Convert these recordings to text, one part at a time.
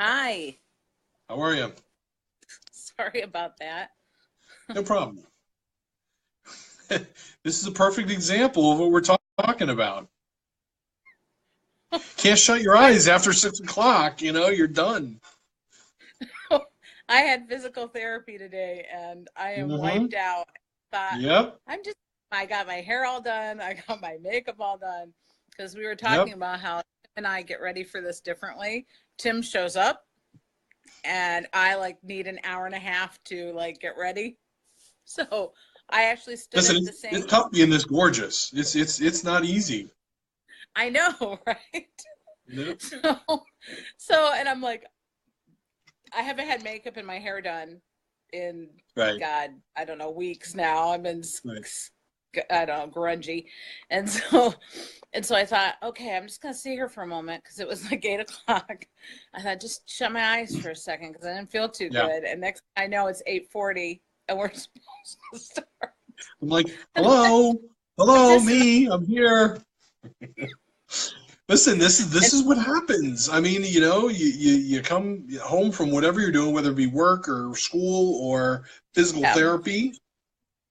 Hi. How are you? Sorry about that. No problem. This is a perfect example of what we're talking about. Can't shut your I eyes after 6 o'clock, you're done. I had physical therapy today and I am Mm-hmm. wiped out. Thought Yep. I'm just I got my hair all done. I got my makeup all done because we were talking Yep. about how Tim and I get ready for this differently. Tim shows up and I need an hour and a half to get ready. So I actually stood Listen, at the it's sink. tough being this gorgeous. It's not easy. I know, right? Yep. So so and I'm like, I haven't had makeup and my hair done in Right. God, I don't know, weeks now. I'm in, Right. I don't know, grungy, and so I thought, okay, I'm just gonna sit here for a moment because it was like 8 o'clock. I thought just shut my eyes for a second because I didn't feel too Yeah. good. And next thing I know, it's 8:40 and we're supposed to start. I'm like, And I'm hello, hello, just and me, I'm here. Listen, this is what happens. I mean, you come home from whatever you're doing, whether it be work or school or physical yeah, therapy.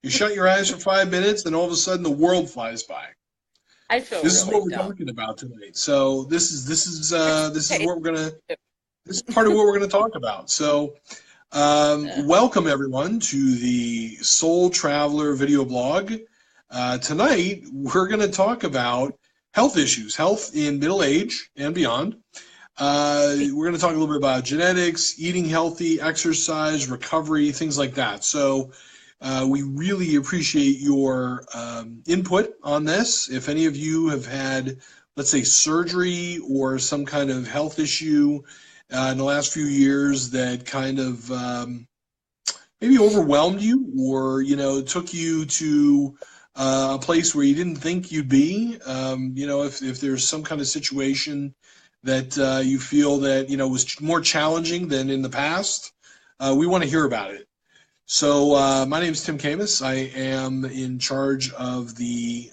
You shut your eyes for 5 minutes, and all of a sudden the world flies by. I feel This is really what we're dumb. talking about tonight. So this is Okay. what we're gonna this is part of what we're gonna talk about. So Uh, welcome everyone to the Soul Traveler video blog. Tonight we're gonna talk about health issues, health in middle age and beyond. We're going to talk a little bit about genetics, eating healthy, exercise, recovery, things like that. So we really appreciate your input on this. If any of you have had, let's say, surgery or some kind of health issue in the last few years that kind of maybe overwhelmed you or, took you to a place where you didn't think you'd be, if there's some kind of situation that you feel that, was more challenging than in the past, we want to hear about it. So my name is Tim Camus. I am in charge of the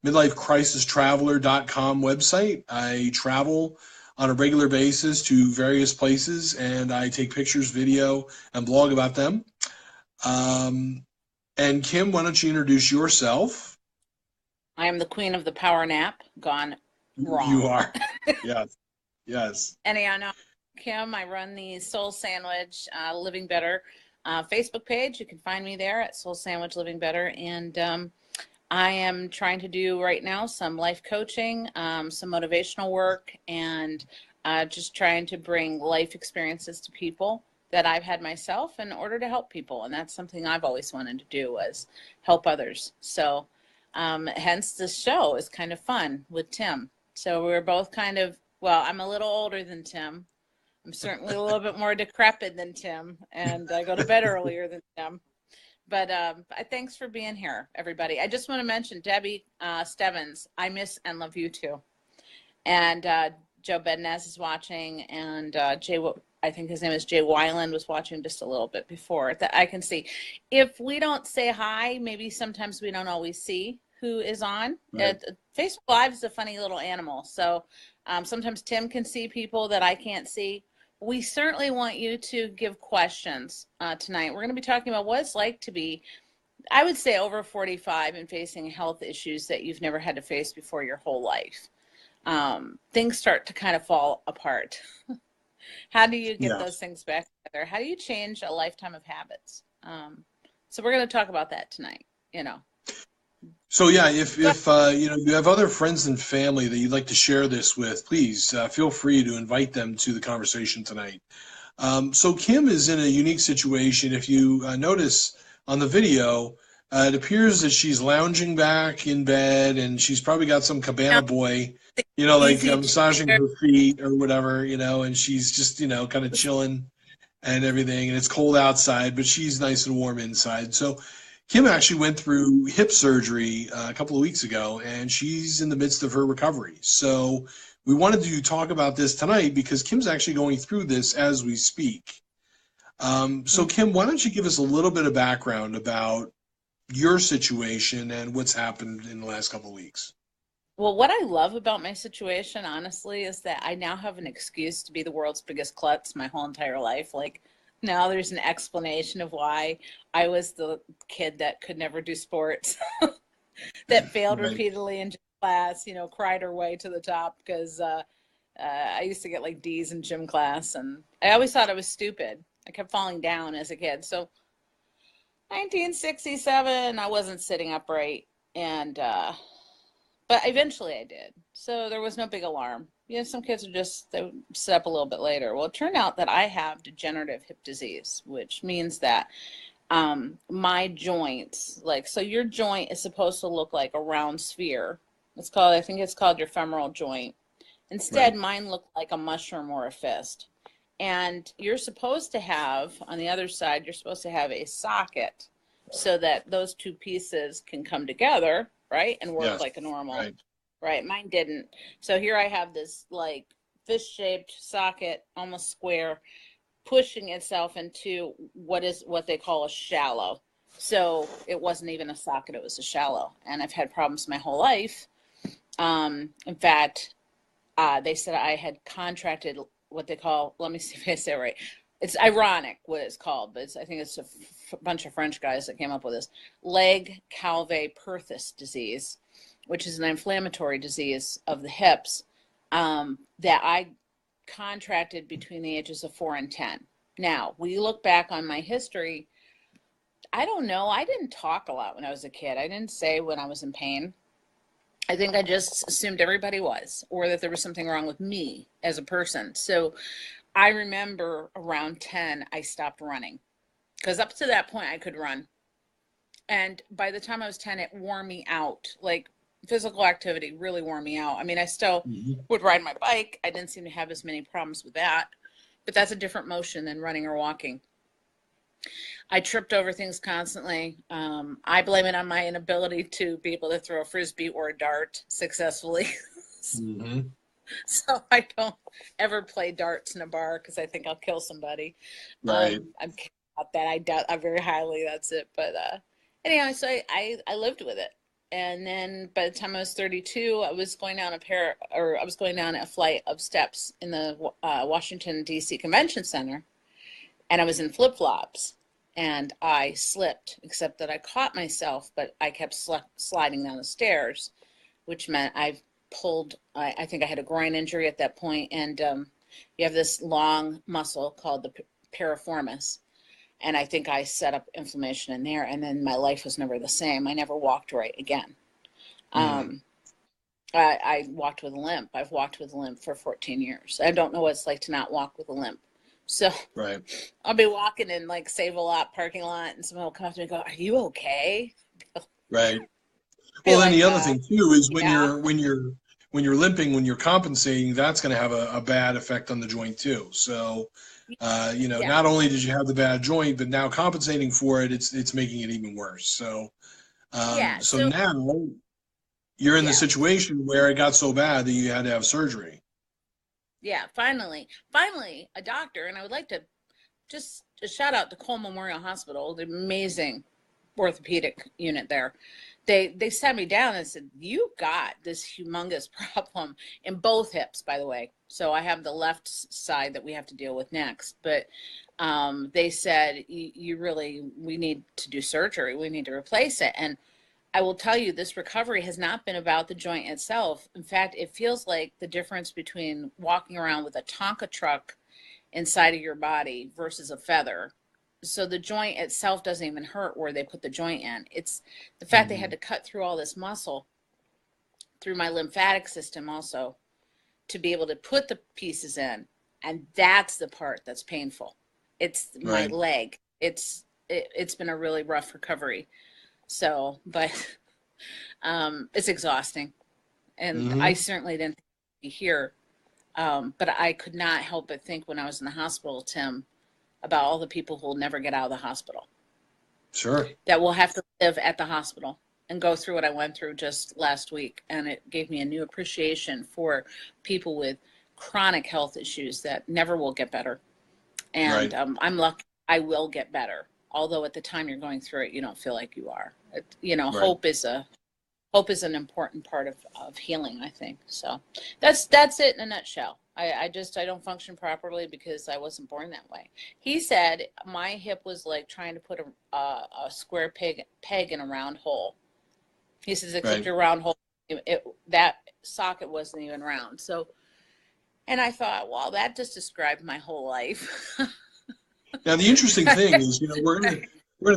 midlifecrisistraveler.com website. I travel on a regular basis to various places, and I take pictures, video, and blog about them. Um, and Kim, why don't you introduce yourself? I am the queen of the power nap gone You wrong. are. Yes. Yes. Anyhow, no, Kim. I run the Soul Sandwich Living Better Facebook page. You can find me there at Soul Sandwich Living Better. And I am trying to do right now some life coaching, some motivational work, and just trying to bring life experiences to people that I've had myself in order to help people. And that's something I've always wanted to do, was help others. So hence this show is kind of fun with Tim. So we're both kind of, well, I'm a little older than Tim. I'm certainly a little bit more decrepit than Tim, and I go to bed earlier than Tim. But thanks for being here, everybody. I just want to mention Debbie Stebbins. I miss and love you too. And Joe Bednaz is watching, and I think his name is Jay Weiland, was watching just a little bit before that I can see. If we don't say hi, maybe sometimes we don't always see who is on. Right. Facebook Live is a funny little animal. So sometimes Tim can see people that I can't see. We certainly want you to give questions tonight. We're going to be talking about what it's like to be, I would say, over 45 and facing health issues that you've never had to face before your whole life. Things start to kind of fall apart. How do you get Yeah. those things back together? How do you change a lifetime of habits? So we're going to talk about that tonight, you know. So yeah, if you have other friends and family that you'd like to share this with, please feel free to invite them to the conversation tonight. So Kim is in a unique situation. If you notice on the video, it appears that she's lounging back in bed, and she's probably got some cabana boy, like Easy massaging chair. her feet or whatever, and she's just, kind of chilling and everything. And it's cold outside, but she's nice and warm inside. So Kim actually went through hip surgery a couple of weeks ago, and she's in the midst of her recovery. So we wanted to talk about this tonight because Kim's actually going through this as we speak. So Kim, why don't you give us a little bit of background about your situation and what's happened in the last couple of weeks? Well, what I love about my situation, honestly, is that I now have an excuse to be the world's biggest klutz my whole entire life. Like, now there's an explanation of why I was the kid that could never do sports, that failed Right. repeatedly in gym class, cried her way to the top because I used to get like D's in gym class. And I always thought I was stupid. I kept falling down as a kid. So 1967, I wasn't sitting upright. And but eventually I did. So there was no big alarm. Some kids are they would sit up a little bit later. Well, it turned out that I have degenerative hip disease, which means that my joints, so your joint is supposed to look like a round sphere. I think it's called your femoral joint. Instead, Right. mine looked like a mushroom or a fist. And you're supposed to have, on the other side, you're supposed to have a socket so that those two pieces can come together, right, and work Yes. like a normal, Right. right? Mine didn't. So here I have this like fish-shaped socket, almost square, pushing itself into what they call a shallow. So it wasn't even a socket, it was a shallow. And I've had problems my whole life. In fact, they said I had contracted what they call, let me see if I say it right. It's ironic what it's called, but I think it's a bunch of French guys that came up with this. Legg-Calvé-Perthes disease, which is an inflammatory disease of the hips that I contracted between the ages of 4 and 10. Now, we look back on my history. I don't know. I didn't talk a lot when I was a kid. I didn't say when I was in pain. I think I just assumed everybody was, or that there was something wrong with me as a person. So I remember around 10, I stopped running because up to that point I could run. And by the time I was 10, it wore me out. Like physical activity really wore me out. I mean, I still Mhm. would ride my bike. I didn't seem to have as many problems with that, but that's a different motion than running or walking. I tripped over things constantly. I blame it on my inability to be able to throw a frisbee or a dart successfully. Mhm. So I don't ever play darts in a bar because I think I'll kill somebody. Right. I'm about that. I doubt very highly that's it. But anyway, so I lived with it. And then by the time I was 32, I was going down I was going down a flight of steps in the Washington D.C. Convention Center, and I was in flip flops, and I slipped. Except that I caught myself, but I kept sliding down the stairs, which meant I think I had a groin injury at that point, and you have this long muscle called the piriformis, and I think I set up inflammation in there, and then my life was never the same. I never walked right again. Mm. Um, I walked with a limp. I've walked with a limp for 14 years. I don't know what it's like to not walk with a limp. So Right. I'll be walking in like Save a Lot parking lot, and someone will come up to me and go, "Are you okay?" Right. Be Well, then like, the other thing too is when "Yeah, you're limping, when you're compensating, that's going to have a bad effect on the joint too. So, yeah, not only did you have the bad joint, but now compensating for it, it's making it even worse. So, yeah." so So now you're in the yeah, situation where it got so bad that you had to have surgery. yeah. Finally, a doctor, and I would like to just a shout out to Cole Memorial Hospital, the amazing orthopedic unit there. They sat me down and said, "You got this humongous problem in both hips, by the way." So I have the left side that we have to deal with next, but they said, "You really, we need to do surgery. We need to replace it." And I will tell you, this recovery has not been about the joint itself. In fact, it feels like the difference between walking around with a Tonka truck inside of your body versus a feather. So the joint itself doesn't even hurt where they put the joint in. It's the fact they had Hmm. to cut through all this muscle through my lymphatic system also to be able to put the pieces in. And that's the part that's painful. It's my Right. leg. It's been a really rough recovery. So, but it's exhausting. And I Hmm. certainly didn't be here. But I could not help but think when I was in the hospital, Tim, about all the people who will never get out of the hospital, Sure. that will have to live at the hospital and go through what I went through just last week. And it gave me a new appreciation for people with chronic health issues that never will get better. And Right. I'm lucky I will get better. Although at the time you're going through it, you don't feel like you are. Right. Hope is hope is an important part of healing, I think. So that's it in a nutshell. I don't function properly because I wasn't born that way. He said my hip was like trying to put a square peg in a round hole. He says, except Right. your round hole, that socket wasn't even round. So, and I thought, well, that just described my whole life. Now, the interesting thing is, we're gonna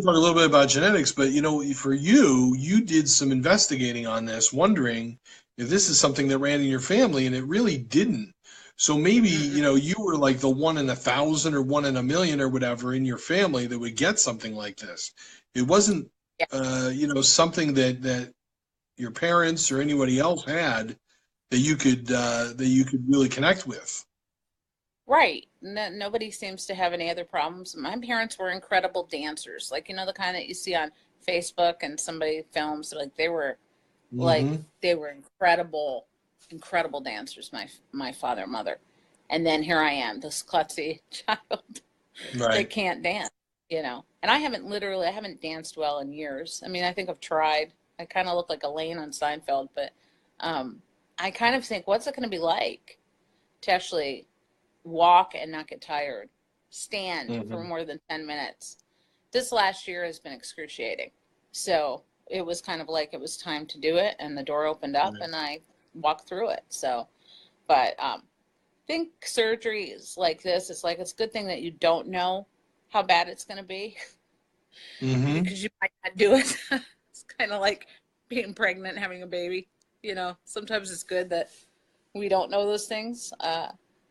talk a little bit about genetics, but for you did some investigating on this, wondering if this is something that ran in your family, and it really didn't. So maybe you were like the 1 in 1,000 or 1 in 1,000,000 or whatever in your family that would get something like this. It wasn't, something that your parents or anybody else had that you could really connect with. Right. No, nobody seems to have any other problems. My parents were incredible dancers, like the kind that you see on Facebook and somebody films. Like Mm-hmm. they were incredible, incredible dancers. My father and mother, and then here I am, this klutzy child that Right. can't dance. And I haven't danced well in years. I mean, I think I've tried. I kind of look like Elaine on Seinfeld, but I kind of think, what's it going to be like to actually walk and not get tired, stand for Mm-hmm. more than 10 minutes. This last year has been excruciating. So it was kind of like it was time to do it, and the door opened up Right. and I walked through it. So, but I think surgery is like this. It's like, it's a good thing that you don't know how bad it's going to be Mm-hmm. because you might not do it. It's kind of like being pregnant and having a baby. Sometimes it's good that we don't know those things.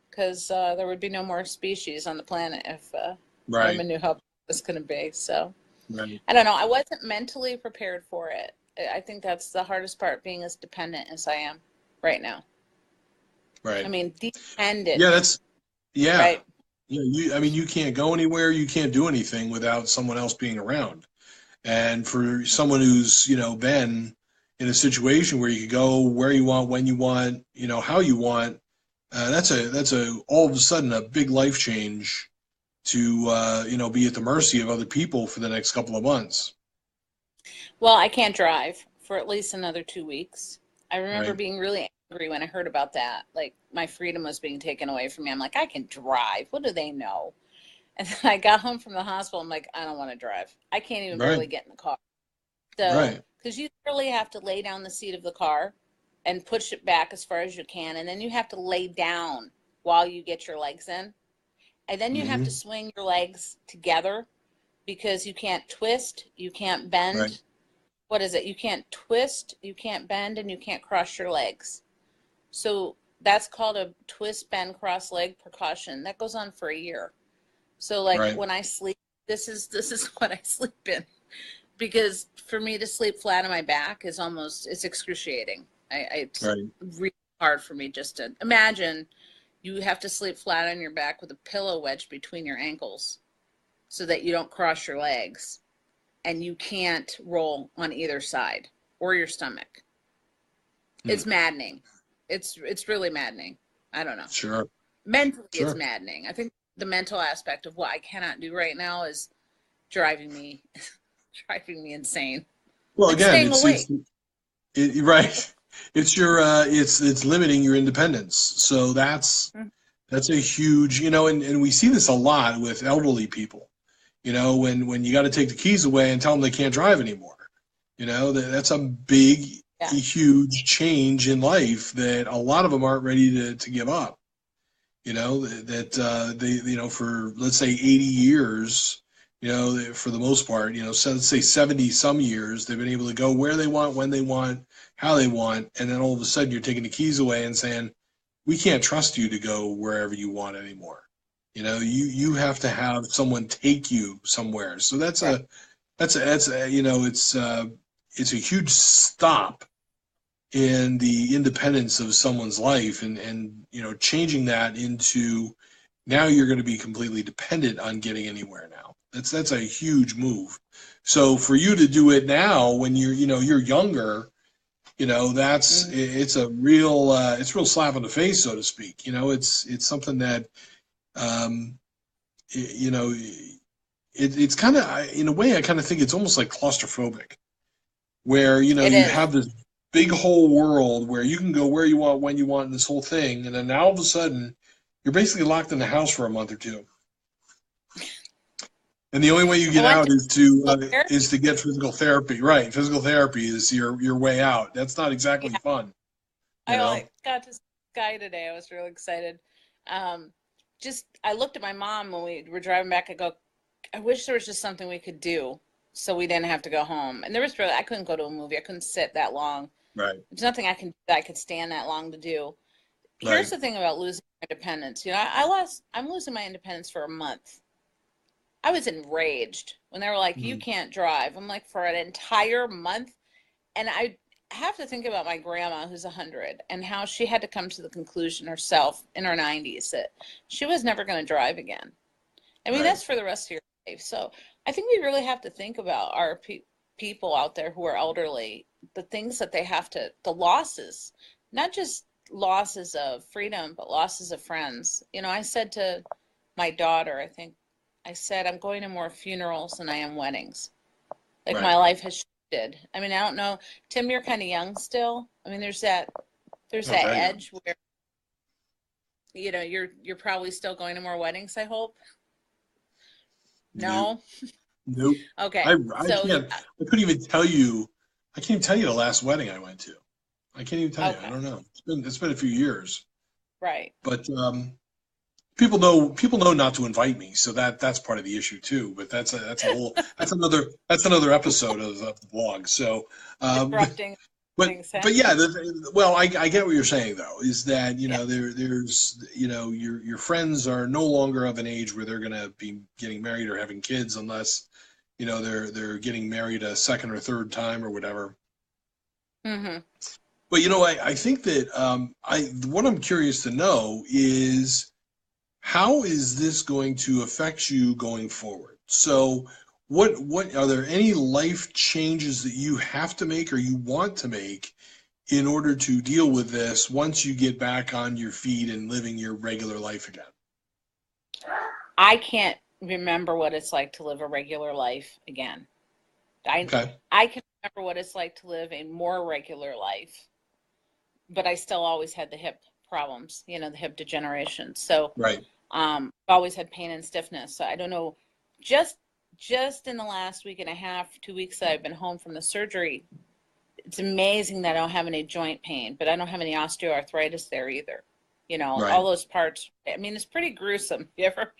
Because there would be no more species on the planet if Right. women knew how bad it was going to be. So Right. I don't know. I wasn't mentally prepared for it. I think that's the hardest part, being as dependent as I am right now. I Right. mean, Yeah, dependent, that's yeah. right? Yeah, I mean, you can't go anywhere, you can't do anything without someone else being around. And for someone who's, been in a situation where you could go where you want, when you want, how you want, that's all of a sudden a big life change to, be at the mercy of other people for the next couple of months. Well, I can't drive for at least another 2 weeks. I remember Right. being really angry when I heard about that. Like, my freedom was being taken away from me. I'm like, I can drive. What do they know? And then I got home from the hospital. I'm like, I don't want to drive. I can't even Right. barely get in the car. So, Right. because you really have to lay down the seat of the car and push it back as far as you can. And then you have to lay down while you get your legs in. And then you have to Mm-hmm. swing your legs together because you can't twist, you can't Right. bend. What is it? You can't twist, you can't bend, and you can't cross your legs. So that's called a twist, bend, cross leg precaution. That goes on for a year. So like Right. when I sleep, this is what I sleep in, because for me to sleep flat on my back it's excruciating. It's Right. really hard for me just to imagine you have to sleep flat on your back with a pillow wedged between your ankles so that you don't cross your legs, and you can't roll on either side or your stomach. Mm. It's maddening. It's really maddening. I don't know. Sure. Mentally, it's Sure. maddening. I think the mental aspect of what I cannot do right now is driving me driving me insane. Well, Like again, staying awake. right. It's your it's limiting your independence. So that's a huge, and we see this a lot with elderly people. When you got to take the keys away and tell them they can't drive anymore. That's a big, Yeah. huge change in life that a lot of them aren't ready to give up. They for let's say 80 years, for the most part, so let's say 70 some years, they've been able to go where they want, when they want, how they want, and then all of a sudden you're taking the keys away and saying, we can't trust you to go wherever you want anymore. You have to have someone take you somewhere. So Right. that's a, it's a huge stop in the independence of someone's life, and changing that into, now you're going to be completely dependent on getting anywhere now. That's a huge move. So for you to do it now when you're younger, that's Mhm. it's a real slap in the face, so to speak. It's something that um, you know it's kind of, in a way, I kind of think it's almost like claustrophobic, where It you is. have this big whole world where you can go where you want, when you want, in this whole thing, and then now all of a sudden you're basically locked in the house for a month or two. And the only way you I get went out to is to get physical therapy. Right, physical therapy is your way out. That's not exactly yeah, fun, you I know. like got to see Sky today. I was really excited. Um, just I looked at my mom when we were driving back. I go, I wish there was just something we could do so we didn't have to go home. And there was really, I couldn't go to a movie. I couldn't sit that long. Right, There's nothing I could stand that long to do. Here's right. the thing about losing independence. I'm losing my independence for a month. I was enraged when they were like, you Mm, can't drive. I'm like, for an entire month. And I have to think about my grandma who's 100 and how she had to come to the conclusion herself in her 90s that she was never going to drive again. I mean, right. that's for the rest of your life. So I think we really have to think about our people out there who are elderly, the things that they have to, the losses, not just losses of freedom, but losses of friends. I said to my daughter, I think, I said, I'm going to more funerals than I am weddings. Like my Right. life has shifted. I mean, I don't know. Tim, you're kind of young still. I mean, there's Oh, that very young. edge where, you're probably still going to more weddings, I hope. Nope. No? Nope. Okay. I So can't. yeah. I couldn't even tell you. I can't even tell you the last wedding I went to. I can't even tell you. I Okay. don't know. It's been a few years, Right. but people know not to invite me, so that's part of the issue too. But that's another episode of the blog. So, but Disrupting but things. but yeah, well, I get what you're saying though. Is that Yeah. there's your friends are no longer of an age where they're going to be getting married or having kids unless they're getting married a second or third time or whatever. Hmm. But I think that what I'm curious to know is how is this going to affect you going forward? So, what are there any life changes that you have to make or you want to make in order to deal with this once you get back on your feet and living your regular life again? I can't remember what it's like to live a regular life again. I Okay. I can remember what it's like to live a more regular life, but I still always had the hip problems, the hip degeneration. So Right. always had pain and stiffness. So I don't know, just just in the last week and a half, 2 weeks that I've been home from the surgery, it's amazing that I don't have any joint pain, but I don't have any osteoarthritis there either. All Right. those parts. I mean, it's pretty gruesome. If you ever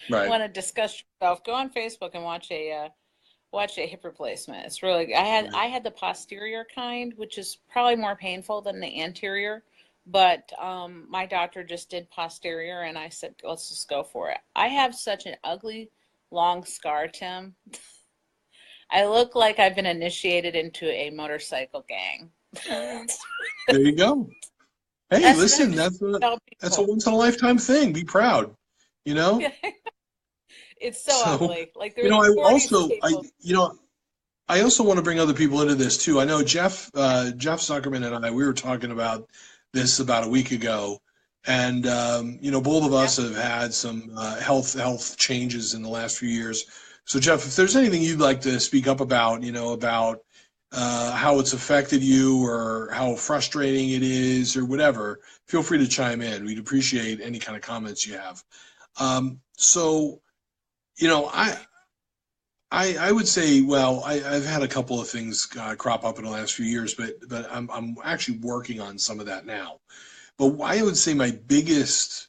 Right. want to discuss yourself, go on Facebook and watch a hip replacement. It's really I had Right. I had the posterior kind, which is probably more painful than the anterior. But my doctor just did posterior, and I said, let's just go for it. I have such an ugly, long scar, Tim. I look like I've been initiated into a motorcycle gang. There you go. Hey, That's what I listen, just tell that's a people. once in a lifetime thing. Be proud, you know? It's so So, ugly. Like there's 40 staples. I also want to bring other people into this too. I know Jeff Zuckerman and we were talking about this about a week ago, and both of Yeah. us have had some health changes in the last few years. So, Jeff, if there's anything you'd like to speak up about, about how it's affected you or how frustrating it is or whatever, feel free to chime in. We'd appreciate any kind of comments you have. So, you know, I would say, well, I've had a couple of things crop up in the last few years, but I'm actually working on some of that now. But I would say my biggest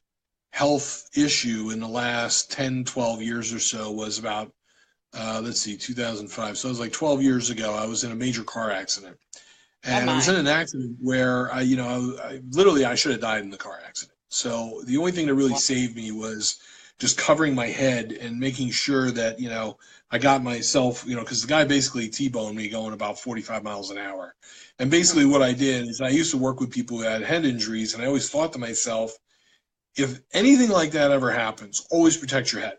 health issue in the last 10, 12 years or so was about, let's see, 2005. So it was like 12 years ago. I was in a major car accident. Oh And I was in my. an accident where literally I should have died in the car accident. So the only thing that really Wow. saved me was just covering my head and making sure that, I got myself, because the guy basically T-boned me going about 45 miles an hour. And basically Mhm. what I did is I used to work with people who had head injuries, and I always thought to myself, if anything like that ever happens, always protect your head.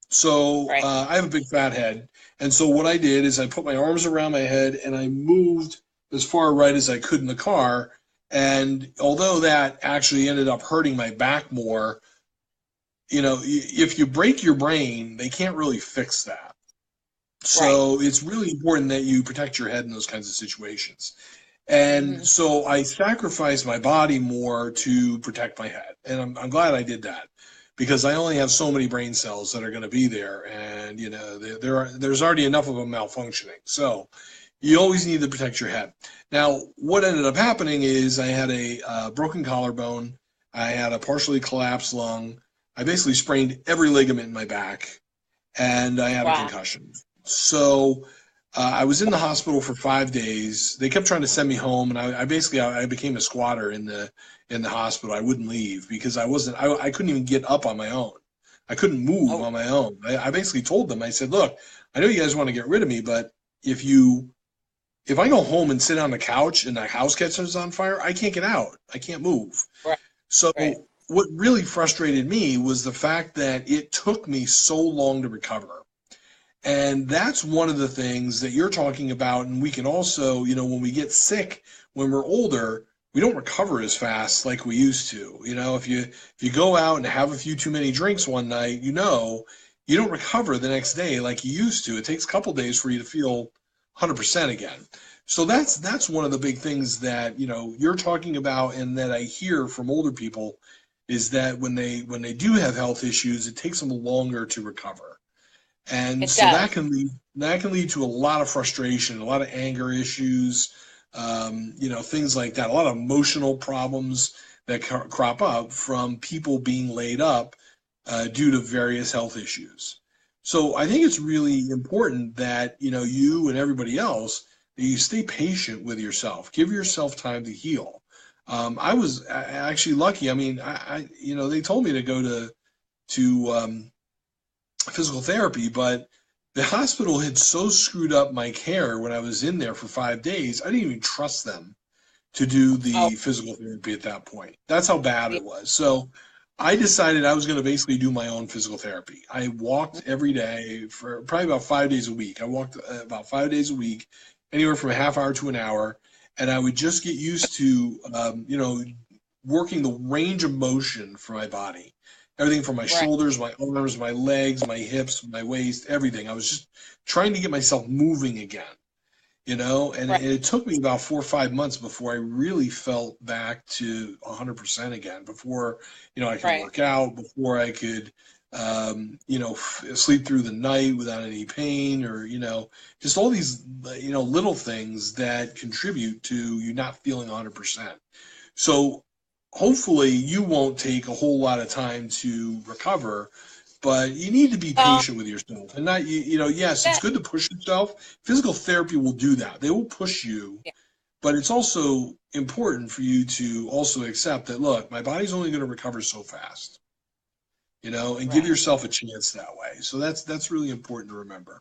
So Right. I have a big fat head. And so what I did is I put my arms around my head and I moved as far right as I could in the car. And although that actually ended up hurting my back more, if you break your brain, they can't really fix that. Right. So it's really important that you protect your head in those kinds of situations. And Hmm. so I sacrificed my body more to protect my head. And I'm glad I did that because I only have so many brain cells that are going to be there. And, you know, there's already enough of them malfunctioning. So you always need to protect your head. Now, what ended up happening is I had a broken collarbone. I had a partially collapsed lung. I basically sprained every ligament in my back, and I had a Wow. concussion. So I was in the hospital for 5 days. They kept trying to send me home, and I basically I became a squatter in the hospital. I wouldn't leave because I couldn't even get up on my own. I couldn't move Oh, on my own. I basically told them, I said, look, I know you guys want to get rid of me, but if you if I go home and sit on the couch and the house catches on fire, I can't get out. I can't move. right, So right. what really frustrated me was the fact that it took me so long to recover. And that's one of the things that you're talking about. And we can also, you know, when we get sick, when we're older, we don't recover as fast like we used to. You know, if you go out and have a few too many drinks one night, you know, you don't recover the next day like you used to. It takes a couple days for you to feel 100% again. So that's one of the big things that, you know, you're talking about and that I hear from older people is that when they do have health issues, it takes them longer to recover. And It so does. that can lead to a lot of frustration, a lot of anger issues, you know, things like that. A lot of emotional problems that crop up from people being laid up due to various health issues. So I think it's really important that you know you and everybody else that you stay patient with yourself. Give yourself time to heal. I was actually lucky. I mean, you know they told me to go to physical therapy, but the hospital had so screwed up my care when I was in there for 5 days, I didn't even trust them to do Oh, the physical therapy at that point. That's how bad yeah. it was. So I decided I was going to basically do my own physical therapy. I walked every day for probably about 5 days a week. I walked about 5 days a week, anywhere from a half hour to an hour, and I would just get used to, you know, working the range of motion for my body. Everything from my Right, shoulders, my arms, my legs, my hips, my waist, everything. I was just trying to get myself moving again, you know, and right, it took me about 4 or 5 months before I really felt back to 100% again, before, you know, I could right. work out, before I could, you know, sleep through the night without any pain or, you know, just all these, you know, little things that contribute to you not feeling 100%. So hopefully you won't take a whole lot of time to recover, but you need to be Well, patient with yourself and not you know yes it's that, good to push yourself. Physical therapy will do that. They will push you, yeah, but it's also important for you to also accept that look, my body's only going to recover so fast, you know, and give right. yourself a chance that way. So that's really important to remember.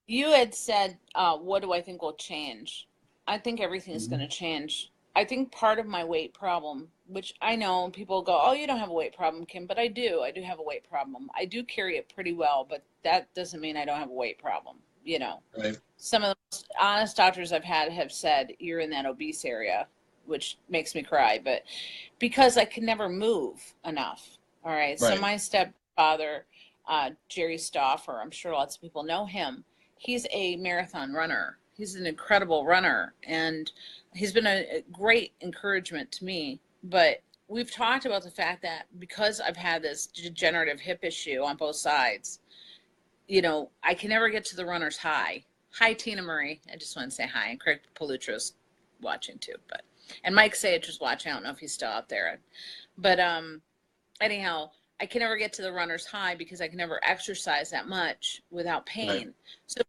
You had said, what do I think will change? I think everything is going to Mhm. change. I think part of my weight problem, which I know people go, oh, you don't have a weight problem, Kim, but I do. I do have a weight problem. I do carry it pretty well, but that doesn't mean I don't have a weight problem. You know, Right. some of the most honest doctors I've had have said you're in that obese area, which makes me cry, but because I can never move enough. All right. So Right. my stepfather, Jerry Stauffer, I'm sure lots of people know him. He's a marathon runner. He's an incredible runner, and he's been a great encouragement to me. But we've talked about the fact that because I've had this degenerative hip issue on both sides, you know, I can never get to the runner's high. Hi, Tina Marie. I just want to say hi. And Craig Palutro's watching too, but and Mike Sage was watching. I don't know if he's still out there, but anyhow, I can never get to the runner's high because I can never exercise that much without Right. pain. So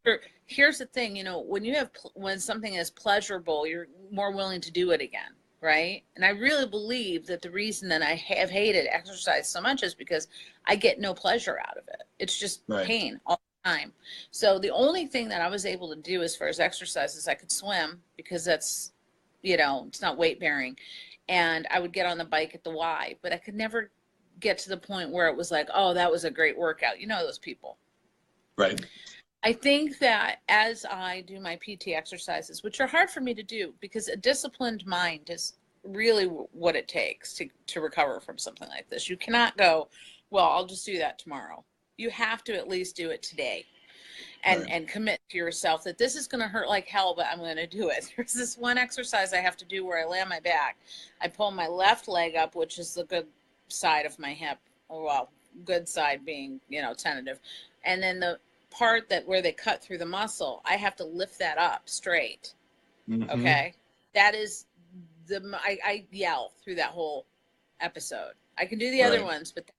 here's the thing, you know, when you have when something is pleasurable, you're more willing to do it again, right? And I really believe that the reason that I have hated exercise so much is because I get no pleasure out of it. It's just Right. pain all the time. So the only thing that I was able to do as far as exercise is I could swim because that's, you know, it's not weight bearing, and I would get on the bike at the Y, but I could never get to the point where it was like, oh, that was a great workout. You know, those people. Right. I think that as I do my PT exercises, which are hard for me to do because a disciplined mind is really what it takes to recover from something like this. You cannot go, well, I'll just do that tomorrow. You have to at least do it today. Right. and commit to yourself that this is going to hurt like hell, but I'm going to do it. There's this one exercise I have to do where I lay on my back. I pull my left leg up, which is the good side of my hip. Well, good side being, you know, tentative. And then the part that where they cut through the muscle, I have to lift that up straight. Mm-hmm. Okay. That is I yell through that whole episode. I can do the other Right. ones, but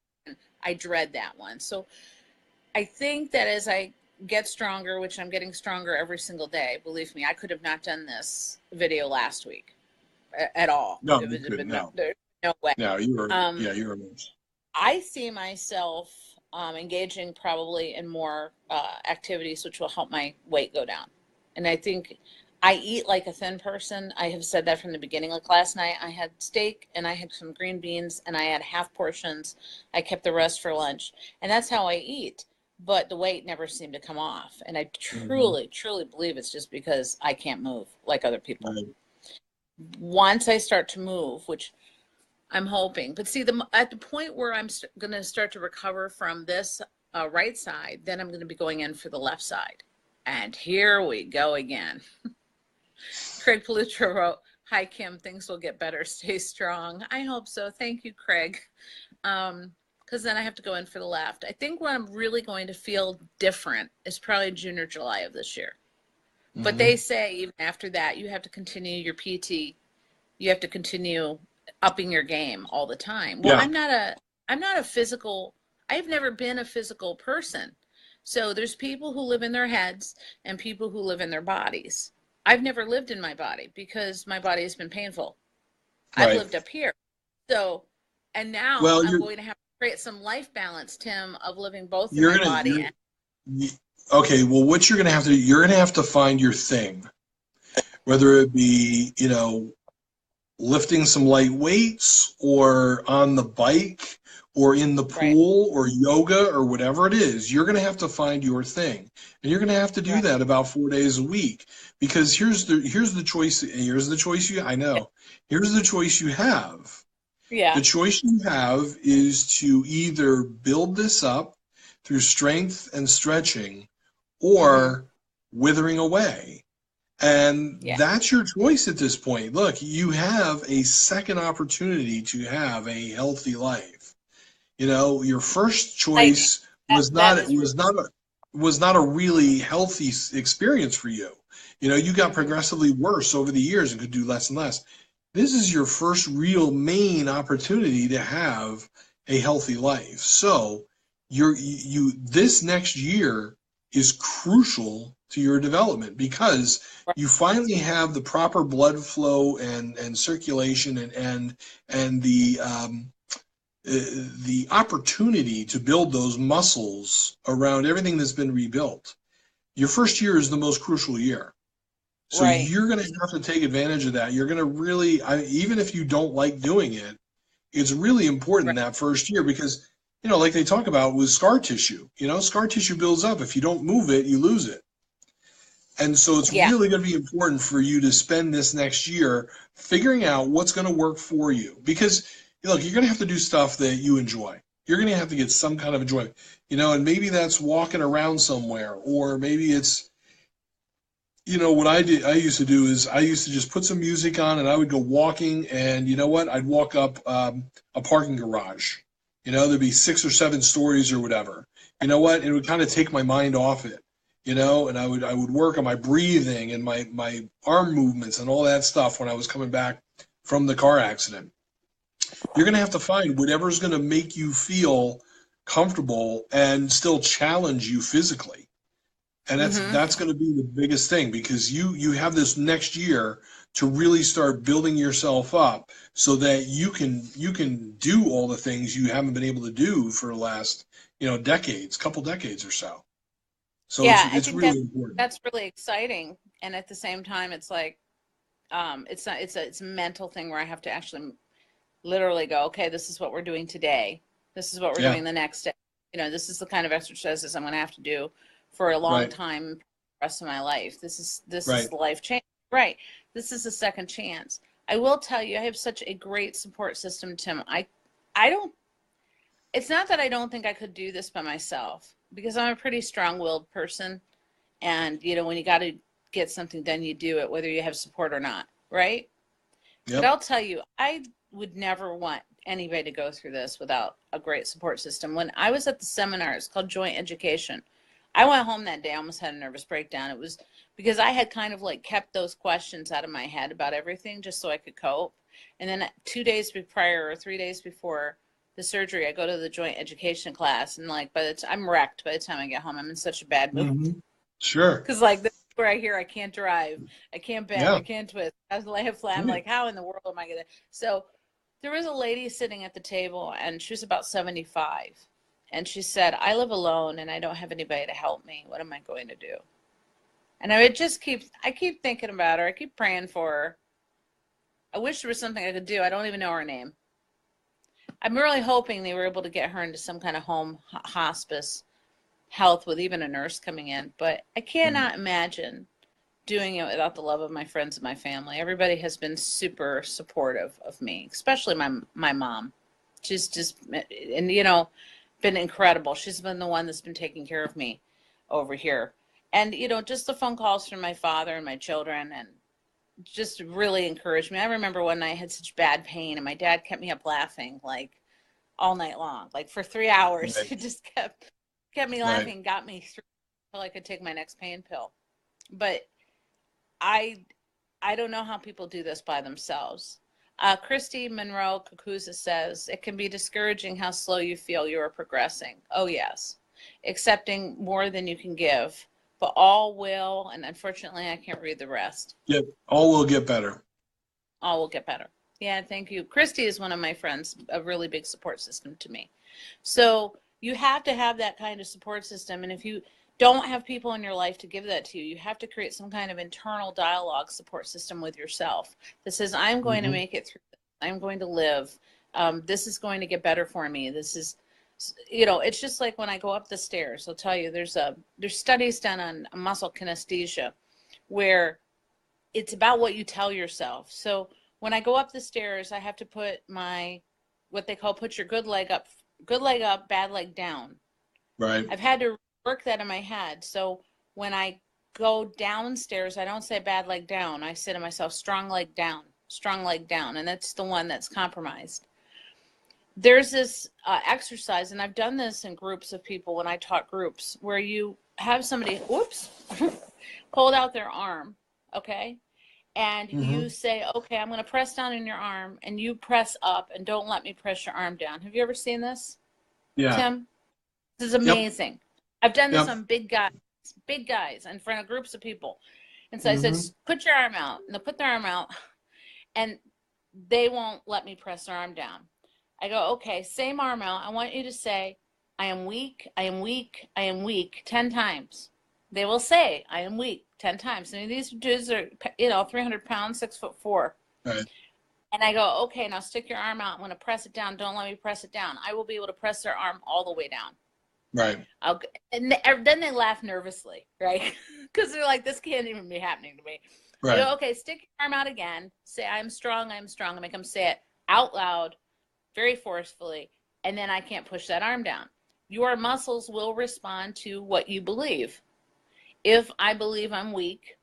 I dread that one. So I think that as I get stronger, which I'm getting stronger every single day, believe me, I could have not done this video last week at all. No, It you would have couldn't. been no, No. there's no way. No, you were. Um, Yeah, you were. Amazed. I see myself engaging probably in more activities which will help my weight go down. And I think I eat like a thin person. I have said that from the beginning. Like last night, I had steak and I had some green beans and I had half portions. I kept the rest for lunch. And that's how I eat. But the weight never seemed to come off. And I Mm-hmm. truly, truly believe it's just because I can't move like other people. Right. Once I start to move, which I'm hoping. But see, at the point where I'm going to start to recover from this right side, then I'm going to be going in for the left side. And here we go again. Craig Palutro wrote, "Hi, Kim. Things will get better. Stay strong." I hope so. Thank you, Craig. Because then I have to go in for the left. I think when I'm really going to feel different is probably June or July of this year. But Mm-hmm. they say even after that, you have to continue your PT. You have to continue upping your game all the time. Well, Yeah. I'm not a physical, I've never been a physical person. So there's people who live in their heads and people who live in their bodies. I've never lived in my body because my body has been painful. I've Right. lived up here. So, and now Well, I'm going to have to create some life balance, Tim, of living both in you're my gonna body you're and you, okay. Well, what you're gonna have to do, you're gonna have to find your thing, whether it be, lifting some light weights or on the bike or in the right, pool or yoga or whatever it is. You're going to have to find your thing, and you're going to have to do right. that about 4 days a week, because here's the choice. Here's the choice you I know here's the choice you have. The Yeah. choice you have is to either build this up through strength and stretching, Mm-hmm. or withering away. And Yeah. that's your choice at this point. Look, you have a second opportunity to have a healthy life. Your first Lightning. choice That, was that not is really, a really healthy experience for you. You got mm-hmm. progressively worse over the years and could do less and less. This is your first real main opportunity to have a healthy life. So this next year is crucial to your development, because Right. you finally have the proper blood flow and circulation and the opportunity to build those muscles around everything that's been rebuilt. Your first year is the most crucial year. So Right. you're going to have to take advantage of that. You're going to really, even if you don't like doing it, it's really important Right. that first year, because, like they talk about with scar tissue, scar tissue builds up. If you don't move it, you lose it. And so it's Yeah. really going to be important for you to spend this next year figuring out what's going to work for you. Because, look, you're going to have to do stuff that you enjoy. You're going to have to get some kind of enjoyment, and maybe that's walking around somewhere, or maybe it's, what I used to do is I used to just put some music on and I would go walking, and you know what? I'd walk up a parking garage. There'd be 6 or 7 stories or whatever. You know what? It would kind of take my mind off it, and I would work on my breathing and my arm movements and all that stuff when I was coming back from the car accident. You're going to have to find whatever's going to make you feel comfortable and still challenge you physically. And that's Mm-hmm. that's going to be the biggest thing, because you have this next year to really start building yourself up so that you can do all the things you haven't been able to do for the last couple decades or so. So it's Yeah, I it's think really important. that's really exciting, and at the same time, it's like it's not it's a mental thing where I have to actually literally go, okay, this is what we're doing today. This is what we're Yeah, doing the next day. This is the kind of exercises I'm going to have to do for a long right, time, the rest of my life. This is right. the life change, right? This is a second chance. I will tell you, I have such a great support system, Tim. I don't. It's not that I don't think I could do this by myself, because I'm a pretty strong-willed person. And, you know, when you got to get something done, you do it, whether you have support or not, right? But Yep. I'll tell you, I would never want anybody to go through this without a great support system. When I was at the seminar, it's called Joint Education. I went home that day, I almost had a nervous breakdown. It was because I had kind of like kept those questions out of my head about everything just so I could cope. And then 2 days prior or 3 days before the surgery, I go to the joint education class, and like by the time I'm wrecked by the time I get home, I'm in such a bad mood. Mm-hmm. Sure. Because like this is where I hear I can't drive, I can't bend, Yeah. I can't twist, I lay flat. I'm like, how in the world am I gonna? So there was a lady sitting at the table, and she was about 75, and she said, "I live alone, and I don't have anybody to help me. What am I going to do?" And I keep thinking about her. I keep praying for her. I wish there was something I could do. I don't even know her name. I'm really hoping they were able to get her into some kind of home hospice health with even a nurse coming in. But I cannot imagine doing it without the love of my friends and my family. Everybody has been super supportive of me, especially my mom. She's just, and you know, been incredible. She's been the one that's been taking care of me over here. And, you know, just the phone calls from my father and my children, and just really encouraged me. I remember one night I had such bad pain, and my dad kept me up laughing like all night long, like for 3 hours. Right. He just kept me laughing, Right. got me through until I could take my next pain pill. But I I don't know how people do this by themselves. Christy Monroe Kakuza says, it can be discouraging how slow you feel you are progressing. Oh, yes. Accepting more than you can give, but all will, and unfortunately, I can't read the rest. Yep. All will get better. All will get better. Yeah, thank you. Christy is one of my friends, a really big support system to me. So you have to have that kind of support system. And if you don't have people in your life to give that to you, you have to create some kind of internal dialogue support system with yourself that says, I'm going to make it through this. I'm going to live. This is going to get better for me. This is, you know, it's just like when I go up the stairs. I'll tell you, there's studies done on muscle kinesthesia where it's about what you tell yourself. So when I go up the stairs, I have to put what they call put your good leg up, bad leg down. Right. I've had to work that in my head. So when I go downstairs, I don't say bad leg down. I say to myself, strong leg down, strong leg down. And that's the one that's compromised. There's this exercise, and I've done this in groups of people when I taught groups, where you have somebody, hold out their arm, okay? And you say, okay, I'm going to press down in your arm, and you press up, and don't let me press your arm down. Have you ever seen this, Yeah. Tim? This is amazing. I've done this on big guys in front of groups of people. And so I said, put your arm out. And they'll put their arm out, and they won't let me press their arm down. I go, okay, same arm out. I want you to say, I am weak, I am weak, I am weak 10 times. They will say, I am weak 10 times. I mean, these dudes are, 300 pounds, 6'4". Right. And I go, okay, now stick your arm out. I'm going to press it down. Don't let me press it down. I will be able to press their arm all the way down. Right. And then they laugh nervously, right? Because they're like, this can't even be happening to me. Right. I go, okay, stick your arm out again. Say, I'm strong, I'm strong. I make them say it out loud, very forcefully, and then I can't push that arm down. Your muscles will respond to what you believe. If I believe I'm weak,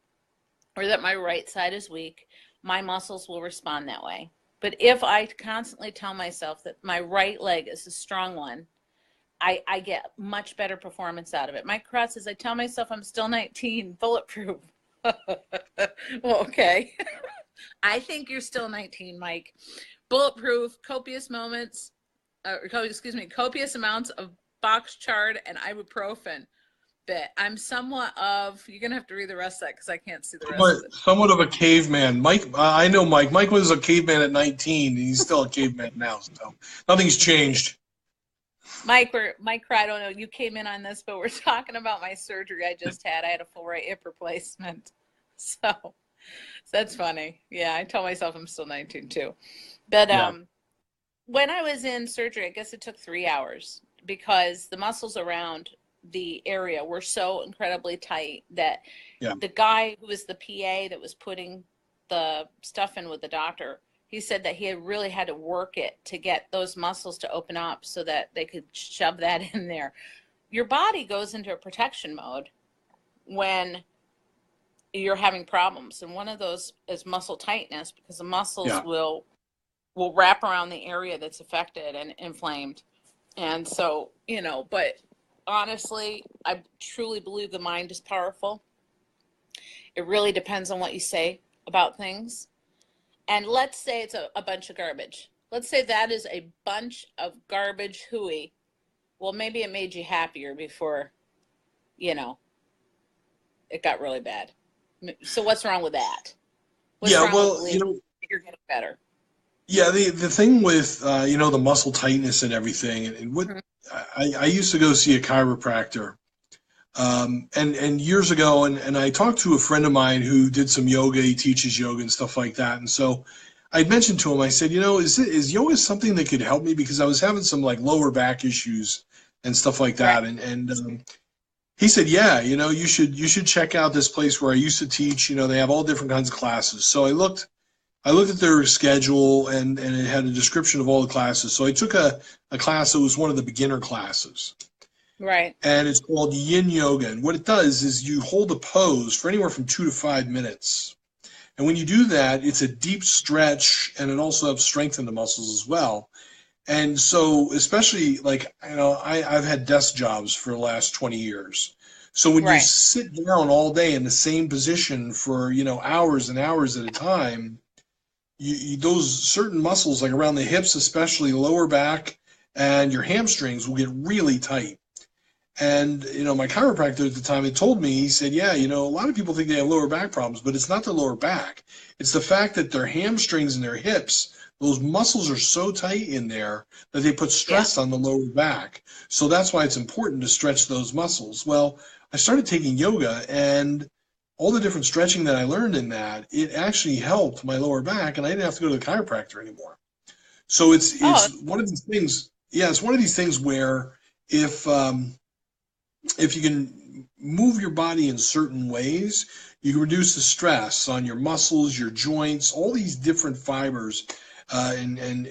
or that my right side is weak, my muscles will respond that way. But if I constantly tell myself that my right leg is the strong one, I get much better performance out of it. Mike Cross says, I tell myself I'm still 19, bulletproof. Well, okay. I think you're still 19, Mike. Bulletproof, copious amounts of box chard and ibuprofen. But I'm somewhat of, you're going to have to read the rest of that because I can't see the rest of it. Somewhat of a caveman. Mike, I know Mike. Mike was a caveman at 19, and he's still a caveman now, so nothing's changed. Mike, I don't know, you came in on this, but we're talking about my surgery I just had. I had a full right hip replacement. So that's funny. Yeah, I tell myself I'm still 19 too. But when I was in surgery, I guess it took 3 hours because the muscles around the area were so incredibly tight that the guy who was the PA that was putting the stuff in with the doctor, he said that he had really had to work it to get those muscles to open up so that they could shove that in there. Your body goes into a protection mode when you're having problems. And one of those is muscle tightness, because the muscles Yeah. will wrap around the area that's affected and inflamed. And so, but honestly, I truly believe the mind is powerful. It really depends on what you say about things. And let's say it's a bunch of garbage. Let's say that is a bunch of garbage hooey. Well, maybe it made you happier before, it got really bad. So what's wrong with that? What's Yeah, wrong well, with believing you're getting better? yeah, the thing with the muscle tightness and everything, and what I used to go see a chiropractor, and years ago, and I talked to a friend of mine who did some yoga. He teaches yoga and stuff like that, and so I'd mentioned to him, I said, is yoga something that could help me, because I was having some like lower back issues and stuff like that, Right. and he said, yeah, you should check out this place where I used to teach. They have all different kinds of classes. So I looked at their schedule, and it had a description of all the classes. So I took a class that was one of the beginner classes, Right. and it's called Yin Yoga. And what it does is you hold a pose for anywhere from 2 to 5 minutes. And when you do that, it's a deep stretch, and it also helps strengthen the muscles as well. And so, especially like, I've had desk jobs for the last 20 years. So when you Right. sit down all day in the same position for, hours and hours at a time, those certain muscles, like around the hips, especially lower back, and your hamstrings will get really tight. And, my chiropractor at the time had told me, he said, yeah, a lot of people think they have lower back problems, but it's not the lower back. It's the fact that their hamstrings and their hips, those muscles are so tight in there that they put Yeah. stress on the lower back. So that's why it's important to stretch those muscles. Well, I started taking yoga, and all the different stretching that I learned in that, it actually helped my lower back, and I didn't have to go to the chiropractor anymore. So it's Oh, it's one of these things. Yeah, it's one of these things where if you can move your body in certain ways, you can reduce the stress on your muscles, your joints, all these different fibers, and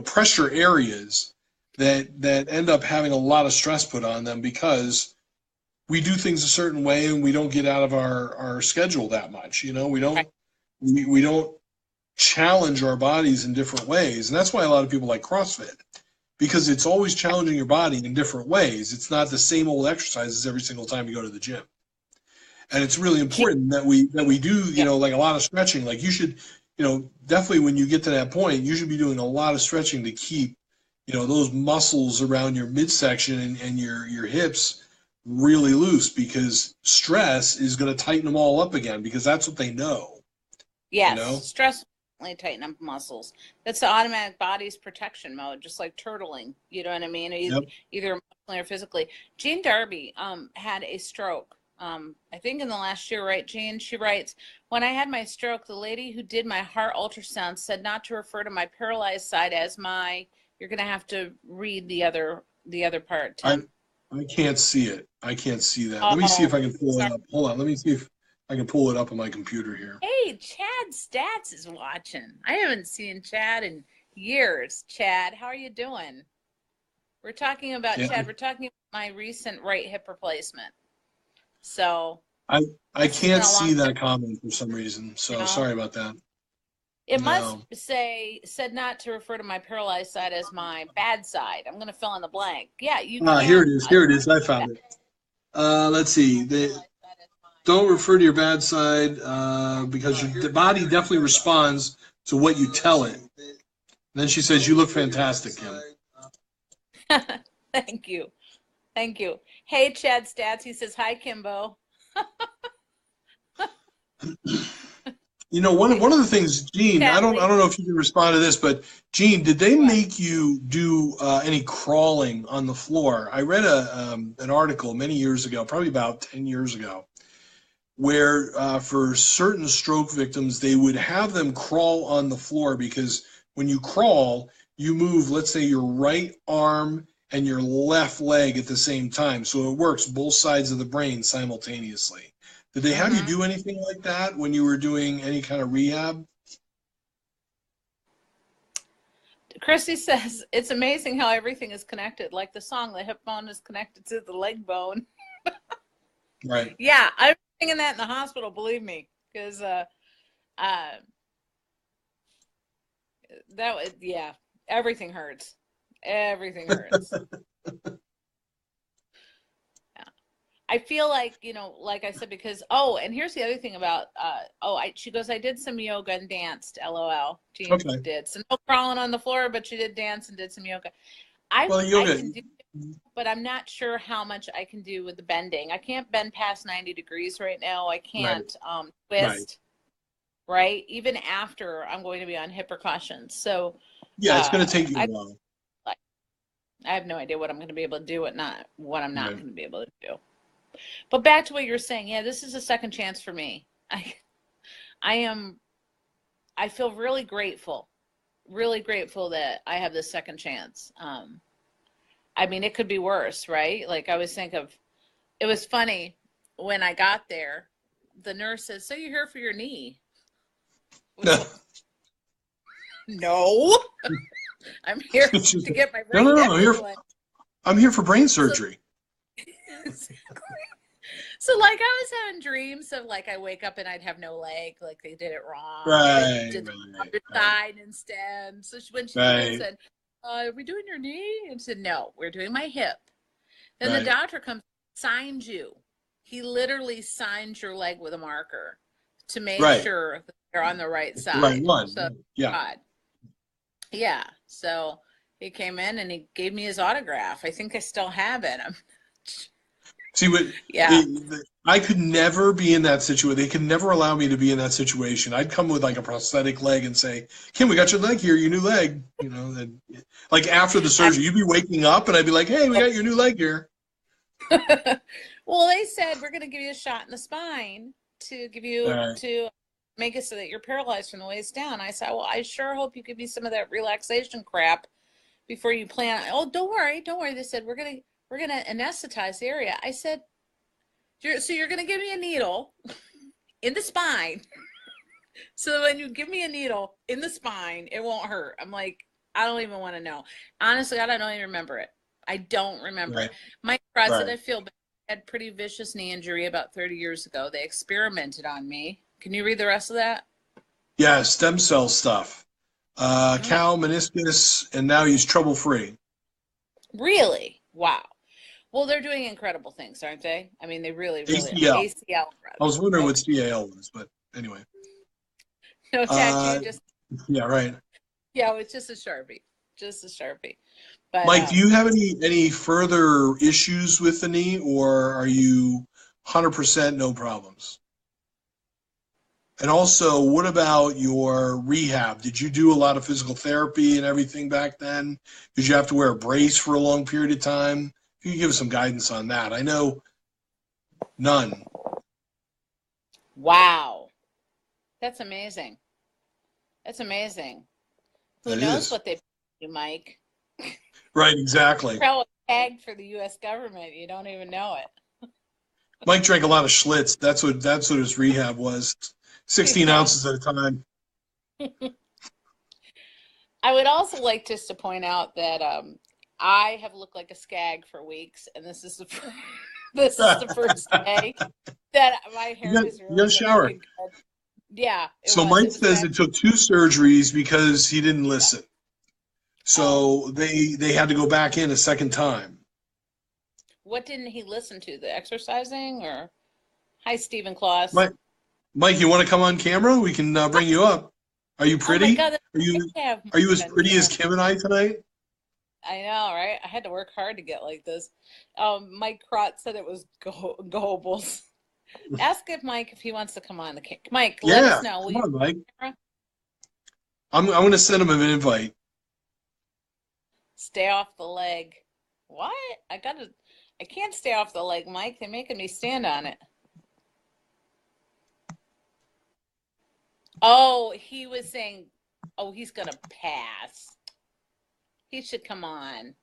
pressure areas that end up having a lot of stress put on them, because we do things a certain way and we don't get out of our schedule that much. We right. don't challenge our bodies in different ways, and that's why a lot of people like CrossFit, because it's always challenging your body in different ways. It's not the same old exercises every single time you go to the gym. And it's really important that we do, Yeah. like a lot of stretching. Like you should, definitely when you get to that point, you should be doing a lot of stretching to keep, those muscles around your midsection and your hips really loose, because stress is going to tighten them all up again, because that's what they know, you Yes. know? Stress will tighten up muscles. That's the automatic body's protection mode, just like turtling. You know what I mean? Yep. Either emotionally or physically. Jean Darby had a stroke. I think in the last year, right, Jean? She writes, when I had my stroke, the lady who did my heart ultrasound said not to refer to my paralyzed side as my. You're gonna have to read the other part, I Tim. I can't see it. I can't see that. Let me see Oh, if I can pull it sorry. up. Hold on. Let me see if I can pull it up on my computer here. Hey, Chad Stats is watching. I haven't seen Chad in years. Chad, how are you doing? We're talking about Yeah, Chad. We're talking about my recent right hip replacement. So I this has been can't a long see time. that comment for some reason. So No, sorry about that. it must No. say said not to refer to my paralyzed side as my bad side. I'm going to fill in the blank. Yeah, you Here can't. it is. Here it is. I found it. Let's see. Don't refer to your bad side, because the body definitely responds to what you tell it. Then she says, "You look fantastic, Kim." Thank you. Thank you. Hey, Chad Stats. He says, hi, Kimbo. One of the things, Gene, I Chad, don't late. know if you can respond to this, but Gene, did they make you do any crawling on the floor? I read an article many years ago, probably about 10 years ago, where for certain stroke victims, they would have them crawl on the floor, because when you crawl, you move, let's say, your right arm and your left leg at the same time. So it works both sides of the brain simultaneously. Did they have you Mm-hmm. do anything like that when you were doing any kind of rehab? Christy says, it's amazing how everything is connected. Like the song, the hip bone is connected to the leg bone. Right. Yeah, I was thinking that in the hospital, believe me, because that was, yeah, everything hurts. Everything hurts. Yeah. I feel like, like I said, because, and here's the other thing about, she goes, I did some yoga and danced, LOL. Jean Okay. did. So no crawling on the floor, but she did dance and did some yoga. Well, I yoga. can do it, but I'm not sure how much I can do with the bending. I can't bend past 90 degrees right now. I Right. can't Right. twist, right? Even after I'm going to be on hip precautions. So Yeah, it's going to take you a I while. I have no idea what I'm going to be able to do, what I'm not Right. going to be able to do. But back to what you were saying, yeah, this is a second chance for me. I feel really grateful that I have this second chance. I mean, it could be worse, right? Like I was thinking of, it was funny when I got there, the nurse says, so you're here for your knee? No. No, I'm here to get my No, right hip implant. I'm here for brain surgery. So like I was having dreams of like I wake up and I'd have no leg, like they did it wrong. Right. They did the other Right. side instead. So when she came in and Right. said, are we doing your knee? And said, no, we're doing my hip. Then the Right. doctor comes, signed you. He literally signs your leg with a marker to make Right. sure that you're on the right It's the right side. one. So Yeah. God. Yeah. So he came in and he gave me his autograph. I think I still have it. See what? Yeah. I could never be in that situation. They could never allow me to be in that situation. I'd come with like a prosthetic leg and say, "Kim, we got your leg here, your new leg." Then, like after the surgery, you'd be waking up and I'd be like, "Hey, we got your new leg here." Well, they said we're going to give you a shot in the spine to give you Right. to make it so that you're paralyzed from the waist down. I said, well, I sure hope you give me some of that relaxation crap before you plan. Oh, don't worry. They said we're gonna anesthetize the area. I said, so you're gonna give me a needle in the spine, so when you give me a needle in the spine, it won't hurt. I'm like, I don't even want to know. Honestly, I don't even remember it. I don't remember it. My cousin, I feel bad, had pretty vicious knee injury about 30 years ago. They experimented on me. Can you read the rest of that? Yeah, stem cell stuff. Cow meniscus, and now he's trouble free. Really? Wow. Well, they're doing incredible things, aren't they? I mean, they really are. ACL. ACL. I was wondering what CAL was, but anyway. No tattoo, just yeah, right. Yeah, it's just a Sharpie. Just a Sharpie. But Mike, do you have any further issues with the knee, or are you 100% no problems? And also, what about your rehab? Did you do a lot of physical therapy and everything back then? Did you have to wear a brace for a long period of time? If you could give us some guidance on that. I know none. Wow. That's amazing. That's amazing. Who knows what they do, Mike? Right, exactly. Probably tagged for the U.S. government. You don't even know it. Mike drank a lot of Schlitz. That's what his rehab was. 16 ounces at a time. I would also like just to point out that I have looked like a scag for weeks, and this is the first day that my hair is really looking good. Yeah. So Mike says it took 2 surgeries because he didn't listen. So they had to go back in a second time. What didn't he listen to? The exercising or? Hi, Stephen Claus. Mike, you want to come on camera? We can bring you up. Are you pretty? Oh my God, are you as pretty as Kim and I tonight? I know, right? I had to work hard to get like this. Mike Crott said it was Goebbels. Ask Mike if he wants to come on the camera. Mike, let us know. Come on, Mike. I'm going to send him an invite. Stay off the leg. What? I can't stay off the leg, Mike. They're making me stand on it. Oh, he was saying, he's going to pass. He should come on.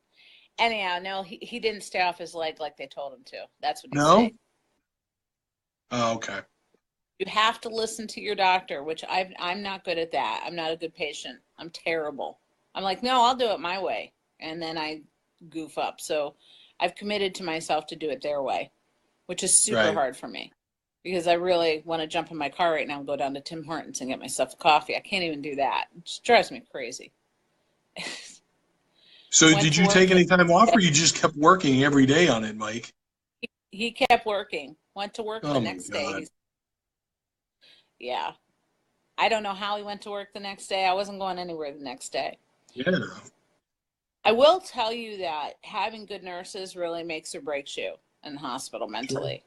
Anyhow, no, he didn't stay off his leg like they told him to. That's what he said. Oh, okay. You have to listen to your doctor, which I'm not good at that. I'm not a good patient. I'm terrible. I'm like, no, I'll do it my way. And then I goof up. So I've committed to myself to do it their way. which is super Right. hard for me because I really want to jump in my car right now and go down to Tim Hortons and get myself a coffee. I can't even do that. It just drives me crazy. So Went did to you work take the any time off, or you just kept working every day on it, Mike? he kept working. Went to work the Oh my next day. God. Yeah. I don't know how he went to work the next day. I wasn't going anywhere the next day. Yeah. I will tell you that having good nurses really makes or breaks you in the hospital Sure. mentally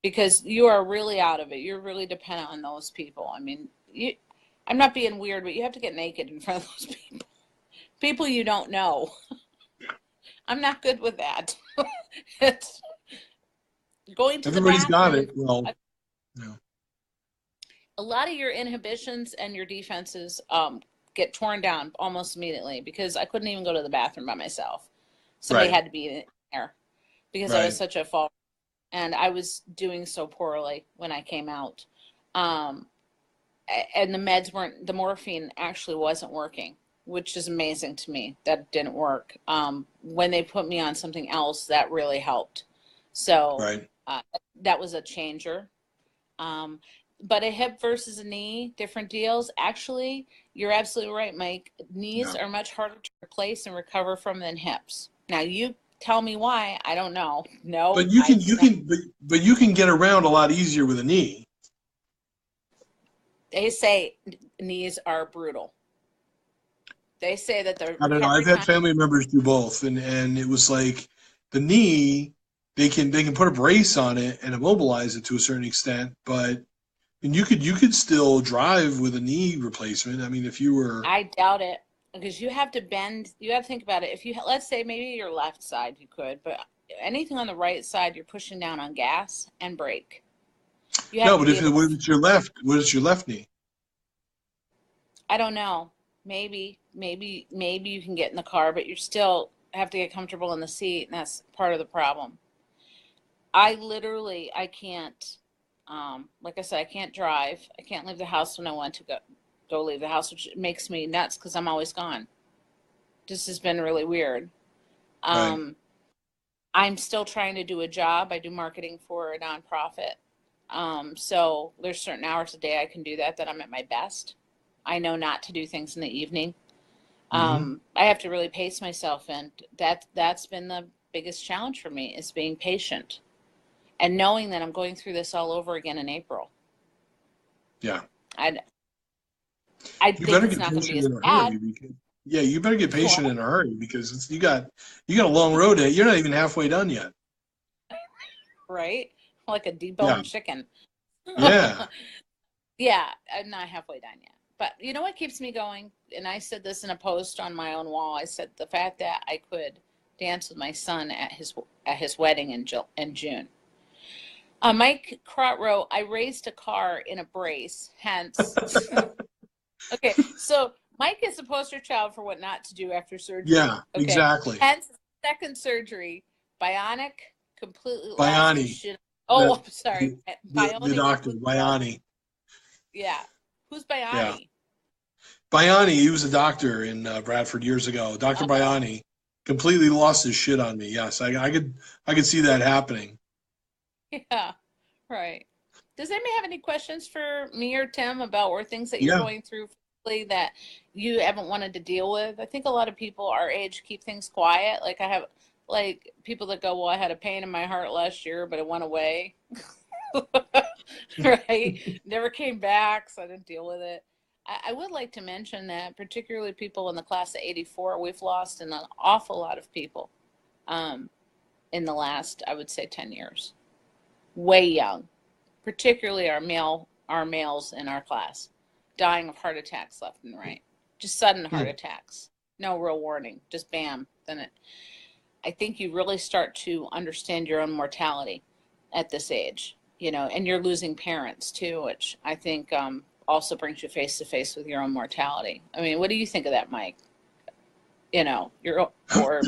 because you are really out of it. You're really dependent on those people. I mean, I'm not being weird, but you have to get naked in front of those people. People you don't know. I'm not good with that. It's going to the Everybody's got bathroom it. and Well, yeah. a lot of your inhibitions and your defenses get torn down almost immediately because I couldn't even go to the bathroom by myself. Somebody Right. had to be in there because I was Right. such a fall and I was doing so poorly when I came out. Um, and the meds weren't, the morphine actually wasn't working, which is amazing to me. That didn't work. When they put me on something else, that really helped. So Right. that was a changer. Um, but a hip versus a knee, different deals. Actually, you're absolutely right, Mike. Knees Yeah. are much harder to replace and recover from than hips. Now, you tell me why. I don't know. But No, you can I've you never. can but you can get around a lot easier with a knee. They say knees are brutal. They say that the I don't know. I've recovery had time. family members do both, and it was like the knee, they can put a brace on it and immobilize it to a certain extent, but and you could still drive with a knee replacement. I mean, if you were, I doubt it because you have to bend. You have to think about it. If you let's say maybe your left side you could, but anything on the right side you're pushing down on gas and brake. You have no, to but be if it able to. was your left, what is your left knee? I don't know. Maybe you can get in the car, but you still have to get comfortable in the seat, and that's part of the problem. I can't. Like I said, I can't drive. I can't leave the house when I want to go leave the house, which makes me nuts because I'm always gone. This has been really weird. Right. Um, I'm still trying to do a job. I do marketing for a nonprofit. So there's certain hours a day I can do that I'm at my best. I know not to do things in the evening. Hmm. I have to really pace myself, and that's been the biggest challenge for me is being patient and knowing that I'm going through this all over again in April. Yeah. I I You think better it's get not going to be patient as in a bad. hurry because yeah, you better get patient What? in a hurry because you got a long road ahead. You're not even halfway done yet. Right? Like a Yeah. deboned chicken. Yeah. Yeah, I'm not halfway done yet. But you know what keeps me going? And I said this in a post on my own wall. I said the fact that I could dance with my son at his wedding in June. Mike Crott wrote, "I raced a car in a brace, hence." Okay, so Mike is the poster child for what not to do after surgery. Yeah, Okay, exactly. hence second surgery, bionic, completely lost his Bayani, shit. that Oh, I'm sorry, the Bionic doctor, completely lost. Bayani. Yeah, who's Yeah. Biani? Bayani, he was a doctor in Bradford years ago. Dr. Oh, Bayani completely lost his shit on me. Yes, I could see that happening. yeah, right. Does anybody have any questions for me or Tim about or things that you're Yeah. going through that you haven't wanted to deal with? I think a lot of people our age keep things quiet. Like I have like people that go, "Well, I had a pain in my heart last year, but it went away." Right? Never came back, so I didn't deal with it. I would like to mention that, particularly people in the class of '84, we've lost an awful lot of people um, in the last, I would say, 10 years. Way young, particularly our males in our class, dying of heart attacks left and right. Just sudden heart Hmm. attacks. No real warning. Just bam. Then I think you really start to understand your own mortality at this age, and you're losing parents too, which I think also brings you face to face with your own mortality. I mean, what do you think of that, Mike? Or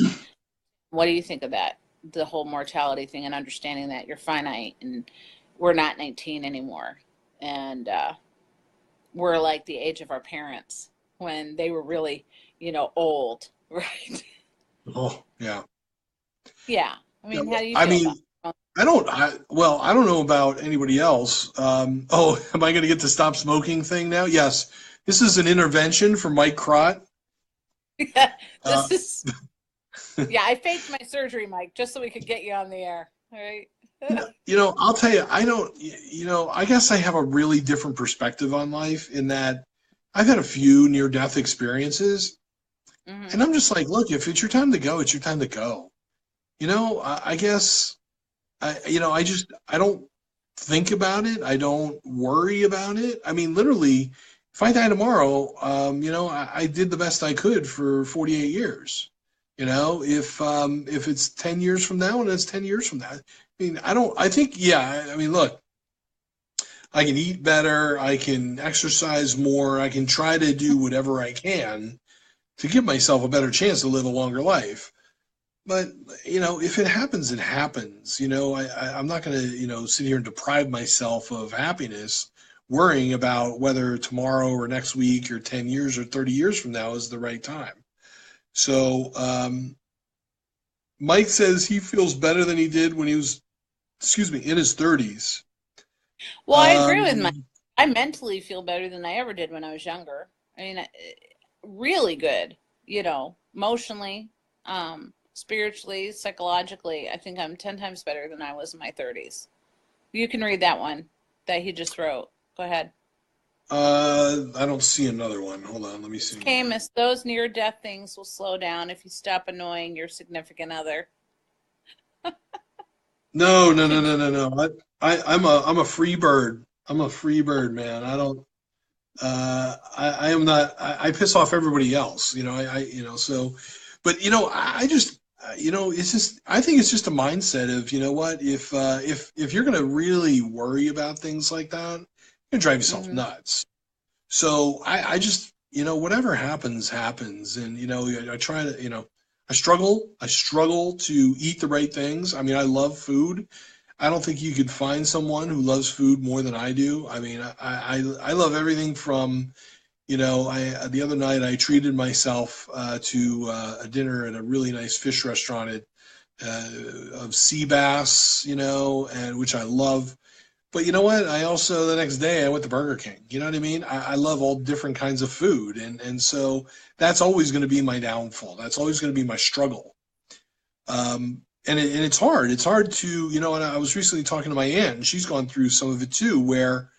what do you think of that? The whole mortality thing and understanding that you're finite and we're not 19 anymore. And we're like the age of our parents when they were really, old, right? Oh, yeah. Yeah. I Yeah, mean, how do you I feel about mean, it? Well, I don't know about anybody else. Oh, am I going to get the stop smoking thing now? Yes. This is an intervention for Mike Crott. Yeah, Uh, this is, yeah, I faked my surgery, Mike, just so we could get you on the air. All right. I'll tell you, I don't, I guess I have a really different perspective on life in that I've had a few near-death experiences, Hmm. and I'm just like, look, if it's your time to go, it's your time to go. I guess I don't think about it. I don't worry about it. I mean, literally, if I die tomorrow, I did the best I could for 48 years. If it's 10 years from now, and it's 10 years from now. I mean, I think, yeah, I mean, look, I can eat better, I can exercise more, I can try to do whatever I can to give myself a better chance to live a longer life. But if it happens, it happens. I'm not going to sit here and deprive myself of happiness, worrying about whether tomorrow or next week or 10 years or 30 years from now is the right time. So Mike says he feels better than he did when he was, excuse me, in his 30s. Well, I agree with Mike. I mentally feel better than I ever did when I was younger. I mean, really good, emotionally, spiritually, psychologically. I think I'm 10 times better than I was in my 30s. You can read that one that he just wrote. Go ahead. I don't see another one. Hold on, let me see. Camus, those near death things will slow down if you stop annoying your significant other. No, no, no, no, no, no. I'm a free bird. I'm a free bird, man. I don't. I am not. I piss off everybody else. So, but I just, it's just. I think it's just a mindset of, what, if you're gonna really worry about things like that, you're gonna drive yourself Hmm. nuts. So I just, whatever happens, happens. And, I try to, I struggle to eat the right things. I mean, I love food. I don't think you could find someone who loves food more than I do. I mean, I love everything from, the other night I treated myself to a dinner at a really nice fish restaurant of sea bass, and which I love. But you know what? I also the next day I went to Burger King. You know what I mean? I love all different kinds of food, and so that's always going to be my downfall. That's always going to be my struggle. And it's hard. It's hard to And I was recently talking to my aunt, and she's gone through some of it too, where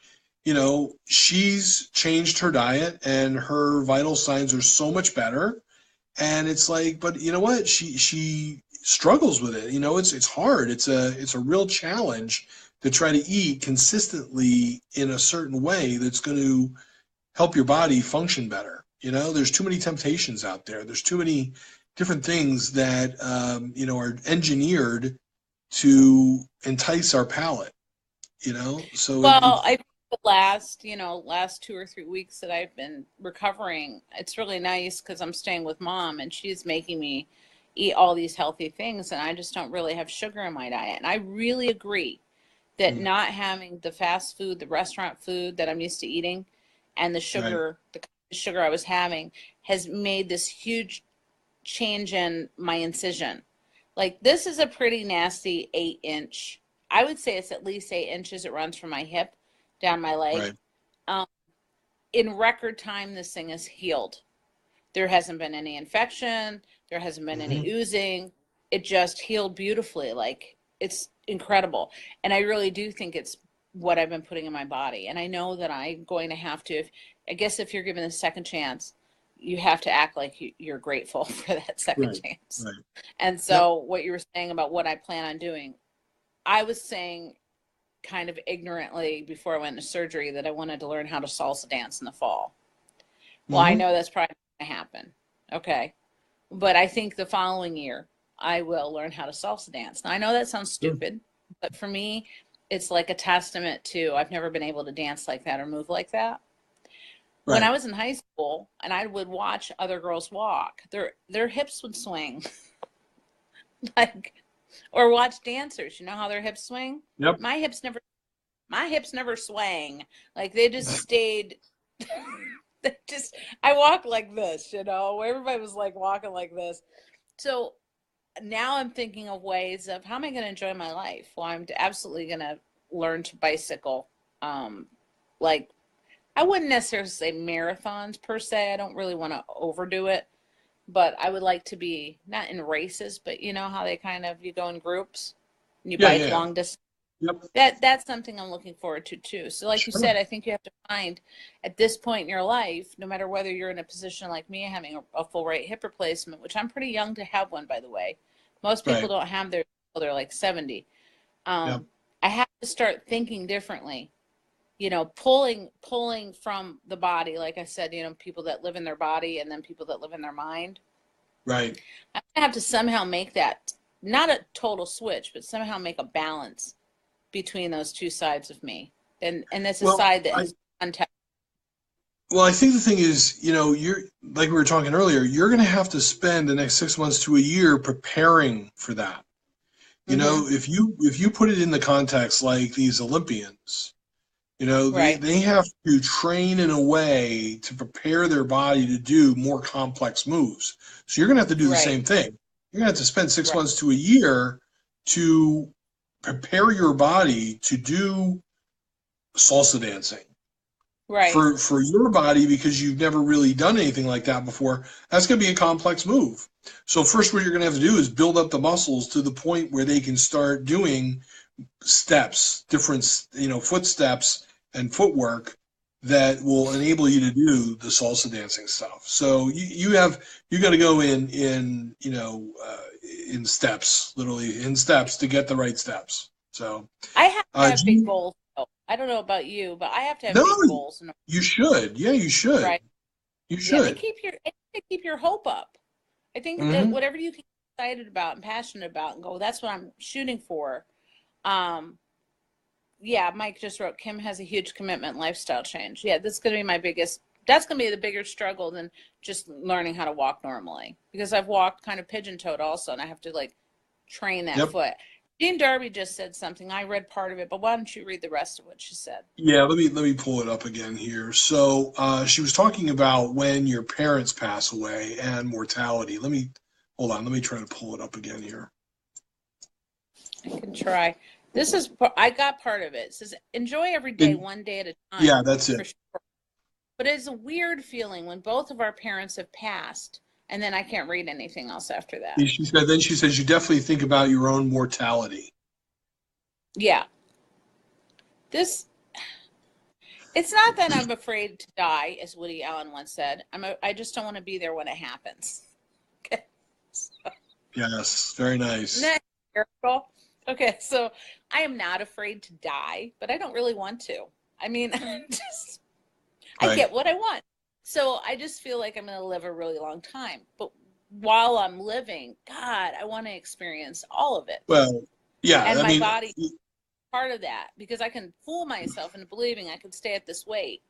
she's changed her diet and her vital signs are so much better. And it's like, but you know what? She struggles with it. It's hard. It's a real challenge to try to eat consistently in a certain way that's going to help your body function better. There's too many temptations out there. There's too many different things that are engineered to entice our palate. So Well, I think the last 2 or 3 weeks that I've been recovering, it's really nice because I'm staying with mom and she's making me eat all these healthy things and I just don't really have sugar in my diet. And I really agree that mm, not having the fast food, the restaurant food that I'm used to eating, and right, the sugar I was having has made this huge change in my incision. Like this is a pretty nasty 8 inch. I would say it's at least 8 inches. It runs from my hip down my leg. right, Um, in record time, this thing is healed. There hasn't been any infection. There hasn't been any hmm oozing. It just healed beautifully. Like it's incredible. And I really do think it's what I've been putting in my body. And I know that I'm going to have to, I guess if you're given a second chance, you have to act like you're grateful for that second right, chance. right. And Yep. so what you were saying about what I plan on doing, I was saying kind of ignorantly before I went into surgery that I wanted to learn how to salsa dance in the fall. Well, I hmm know that's probably not going to happen. Okay. But I think the following year, I will learn how to salsa dance. Now, I know that sounds Sure. stupid, but for me, it's like a testament to I've never been able to dance like that or move like that. When I Right. was in high school and I would watch other girls walk, their hips would swing like or watch dancers, you know how their hips swing? Yep. My hips never my hips never swang. Like they just stayed they just I walk like this, everybody was like walking like this. So now I'm thinking of ways of how am I going to enjoy my life? Well, I'm absolutely going to learn to bicycle. Like, I wouldn't necessarily say marathons per se. I don't really want to overdo it, but I would like to be not in races, but you know how they kind of, you go in groups and you Yeah, bike yeah. long distance. Yep. That's something I'm looking forward to too. So like you Sure. said, I think you have to find at this point in your life, no matter whether you're in a position like me having a full right hip replacement, which I'm pretty young to have one, by the way. Most people Right. don't have their until they're like 70. Yep. I have to start thinking differently, you know, pulling from the body. Like I said, you know, people that live in their body and then people that live in their mind. Right. I have to somehow make that not a total switch, but somehow make a balance between those two sides of me. And that's a Well, side that I has untapped. well, I think the thing is, you know, you're like we were talking earlier, you're going to have to spend the next 6 months to a year preparing for that. You Mm-hmm. know, if you put it in the context like these Olympians, you know, Right. they have to train in a way to prepare their body to do more complex moves. So you're going to have to do the Right. same thing. You're going to have to spend six Right. months to a year to prepare your body to do salsa dancing. Right. For your body, because you've never really done anything like that before, that's going to be a complex move. So first, what you're going to have to do is build up the muscles to the point where they can start doing steps, different, you know, footsteps and footwork that will enable you to do the salsa dancing stuff. So you got to go in you know, in steps, literally in steps to get the right steps. So I have to have do big you, goals. Though. I don't know about you, but I have to have no, big goals. you should. Yeah, you should. Right. You Yeah. should. They keep your hope up. I think that Hmm. whatever you get excited about and passionate about and go, that's what I'm shooting for. Um, yeah, Mike just wrote, Kim has a huge commitment lifestyle change. Yeah, this is going to be my biggest, that's going to be the bigger struggle than just learning how to walk normally because I've walked kind of pigeon toed also and I have to like train that Yep. foot. Jean Darby just said something. I read part of it, but why don't you read the rest of what she said? Yeah, let me pull it up again here. So she was talking about when your parents pass away and mortality. Let me hold on. Let me try to pull it up again here. I can try. This is, I got part of it. It says, enjoy every day, And one day at a yeah, time, that's for it. sure. But it's a weird feeling when both of our parents have passed, and then I can't read anything else after that. She said. Then she says you definitely think about your own mortality. Yeah. This, it's not that I'm afraid to die, as Woody Allen once said. I just don't want to be there when it happens. Okay. So, Yes, very isn't nice. that hysterical? Okay, so I am not afraid to die, but I don't really want to. I mean, just I Right. get what I want. So I just feel like I'm going to live a really long time. But while I'm living, God, I want to experience all of it. Well, yeah. And I my mean, body part of that because I can fool myself into believing I can stay at this weight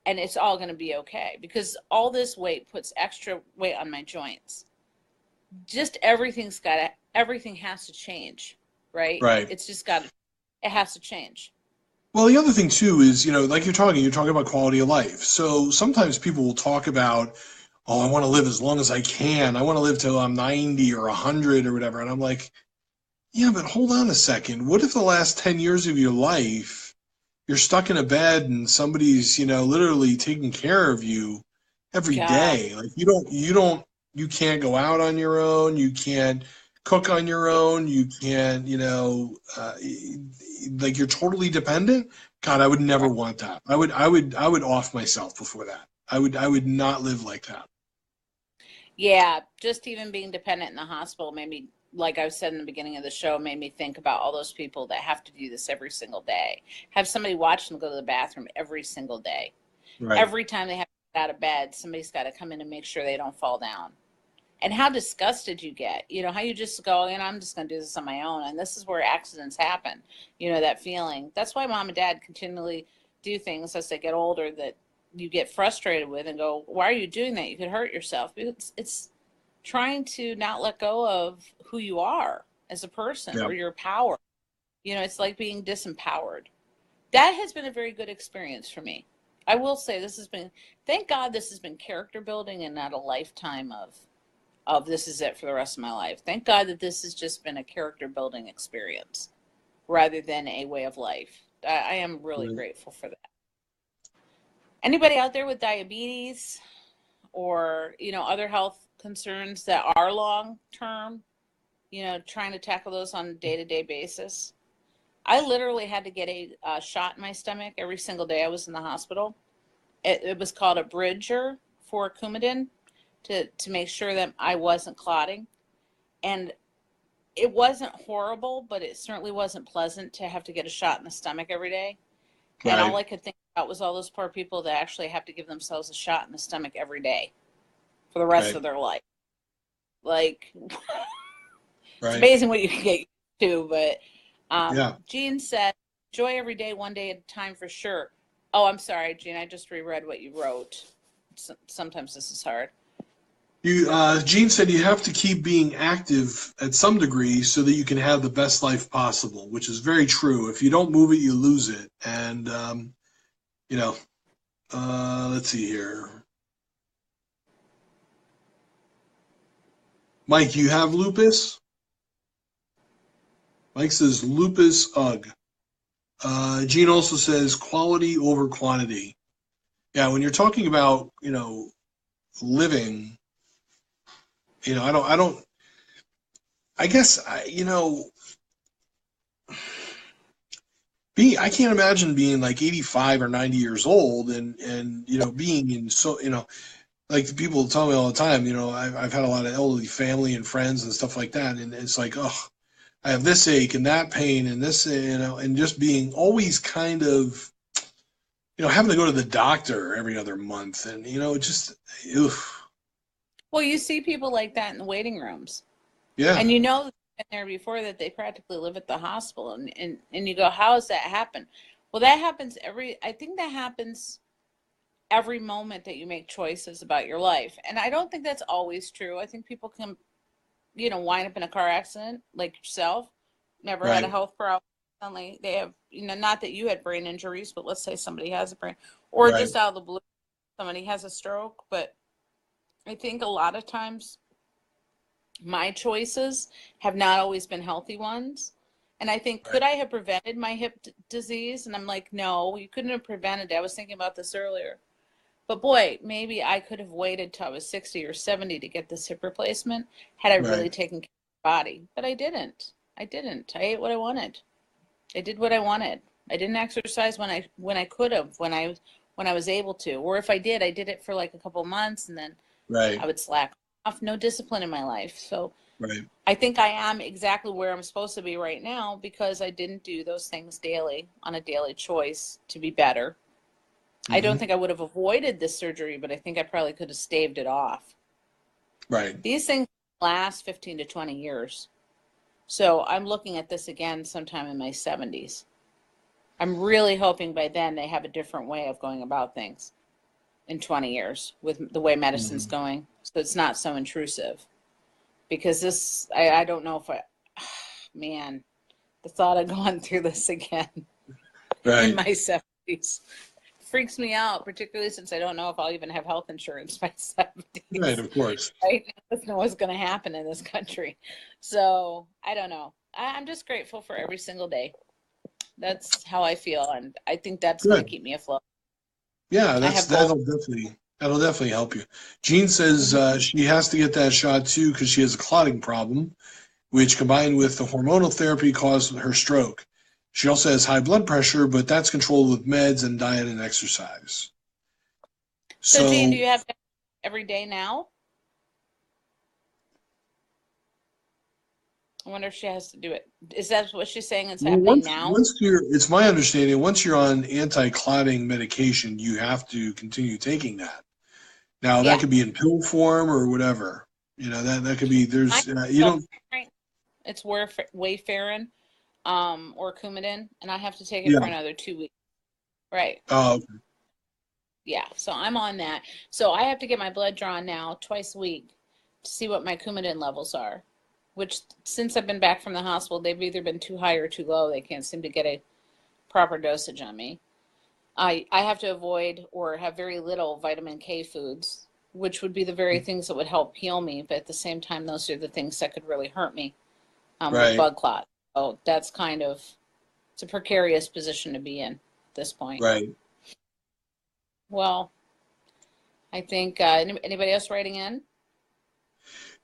and it's all going to be okay because all this weight puts extra weight on my joints. Just everything has to change, right? right. It's just got to, it has to change. Well, the other thing too is, you know, like you're talking about quality of life. So sometimes people will talk about, oh, I want to live as long as I can. I want to live till I'm 90 or 100 or whatever. And I'm like, yeah, but hold on a second. What if the last 10 years of your life you're stuck in a bed and somebody's, you know, literally taking care of you every God. day? Like you can't go out on your own. You can't cook on your Yeah. own. You can't, you know, like you're totally dependent. God, I would never Right. want that. I would off myself before that. I would not live like that. Yeah, just even being dependent in the hospital made me, like I said in the beginning of the show, made me think about all those people that have to do this every single day. Have somebody watch them go to the bathroom every single day. Right. Every time they have to get out of bed, somebody's got to come in and make sure they don't fall down. And how disgusted you get, you know, how you just go, you know, I'm just going to do this on my own. And this is where accidents happen, you know, that feeling. That's why mom and dad continually do things as they get older that you get frustrated with and go, why are you doing that? You could hurt yourself. It's trying to not let go of who you are as a person Yeah. or your power. You know, it's like being disempowered. That has been a very good experience for me. I will say this has been, thank God this has been character building and not a lifetime of of this is it for the rest of my life. Thank God that this has just been a character building experience rather than a way of life. I am really grateful for that. Anybody out there with diabetes or, other health concerns that are long term, trying to tackle those on a day-to-day basis? I literally had to get a shot in my stomach every single day I was in the hospital. It was called a bridger for Coumadin to make sure that I wasn't clotting. And it wasn't horrible, but it certainly wasn't pleasant to have to get a shot in the stomach every day. Right. And all I could think about was all those poor people that actually have to give themselves a shot in the stomach every day for the rest of their life. Like, it's amazing what you can get to, but Jean said, enjoy every day, one day at a time for sure. Oh, I'm sorry, Jean, I just reread what you wrote. Sometimes this is hard. Jean said you have to keep being active at some degree so that you can have the best life possible, which is very true. If you don't move it, you lose it. And, let's see here. Mike, you have lupus? Mike says lupus, ugh. Jean also says quality over quantity. Yeah, when you're talking about, living, I guess, I can't imagine being like 85 or 90 years old and being in like the people tell me all the time, I've had a lot of elderly family and friends and stuff like that. And it's like, oh, I have this ache and that pain and this, and just being always kind of, having to go to the doctor every other month and, just, oof. Well, you see people like that in the waiting rooms. Yeah. And been there before that they practically live at the hospital. And you go, how does that happen? Well, that happens I think that happens every moment that you make choices about your life. And I don't think that's always true. I think people can, wind up in a car accident like yourself, never had a health problem. Suddenly they have, not that you had brain injuries, but let's say somebody has a brain, or just out of the blue, somebody has a stroke. But I think a lot of times my choices have not always been healthy ones. And I think, could I have prevented my hip disease? And I'm like, no, you couldn't have prevented it. I was thinking about this earlier. But boy, maybe I could have waited till I was 60 or 70 to get this hip replacement had I really taken care of my body. But I didn't. I ate what I wanted. I did what I wanted. I didn't exercise when I could have, when I was able to. Or if I did it for like a couple months and then I would slack off. No discipline in my life. So I think I am exactly where I'm supposed to be right now because I didn't do those things daily on a daily choice to be better. I don't think I would have avoided this surgery, but I think I probably could have staved it off. Right. These things last 15 to 20 years. So I'm looking at this again sometime in my 70s. I'm really hoping by then they have a different way of going about things in 20 years with the way medicine's going. So it's not so intrusive. Because this, I don't know if man, the thought of going through this again in my 70s freaks me out, particularly since I don't know if I'll even have health insurance by 70s. Right, of course. I don't know what's going to happen in this country. So I don't know. I'm just grateful for every single day. That's how I feel. And I think that's going to keep me afloat. Yeah, that'll definitely help you. Jean says she has to get that shot too because she has a clotting problem, which combined with the hormonal therapy caused her stroke. She also has high blood pressure, but that's controlled with meds and diet and exercise. So Jean, do you have that every day now? I wonder if she has to do it. Is that what she's saying is happening now? It's my understanding, once you're on anti-clotting medication, you have to continue taking that. Now, that could be in pill form or whatever. That could be, it's Wayfarin or Coumadin, and I have to take it for another 2 weeks. Right. Oh, okay. Yeah, so I'm on that. So I have to get my blood drawn now twice a week to see what my Coumadin levels are, which since I've been back from the hospital, they've either been too high or too low. They can't seem to get a proper dosage on me. I have to avoid or have very little vitamin K foods, which would be the very things that would help heal me. But at the same time, those are the things that could really hurt me with Right. blood clot. So that's kind of, it's a precarious position to be in at this point. Right. Well, I think anybody else writing in?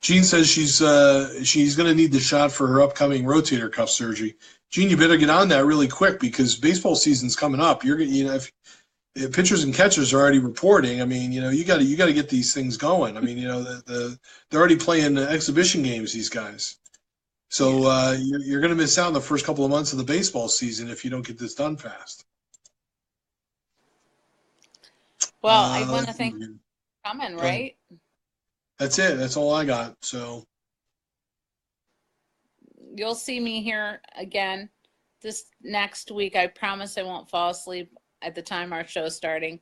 Jean says she's going to need the shot for her upcoming rotator cuff surgery. Jean, you better get on that really quick because baseball season's coming up. If pitchers and catchers are already reporting, I mean, you got to get these things going. I mean, they're already playing exhibition games, these guys. So you're going to miss out on the first couple of months of the baseball season if you don't get this done fast. Well, I want to thank you for coming, right? That's it. That's all I got. So you'll see me here again this next week. I promise I won't fall asleep at the time our show's starting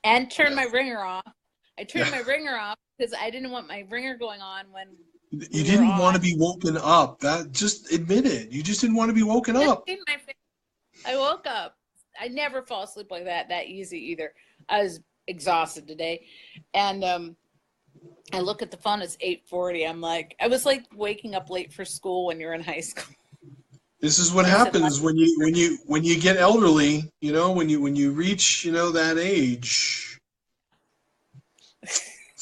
and turn my ringer off. I turned my ringer off because I didn't want my ringer going on when you didn't want to be woken up. That, just admit it. You just didn't want to be woken up. I woke up. I never fall asleep like that easy either. I was exhausted today. And I look at the phone, it's 8:40. I'm like, I was like waking up late for school when you're in high school. This is what happens when you get elderly, when you reach, that age.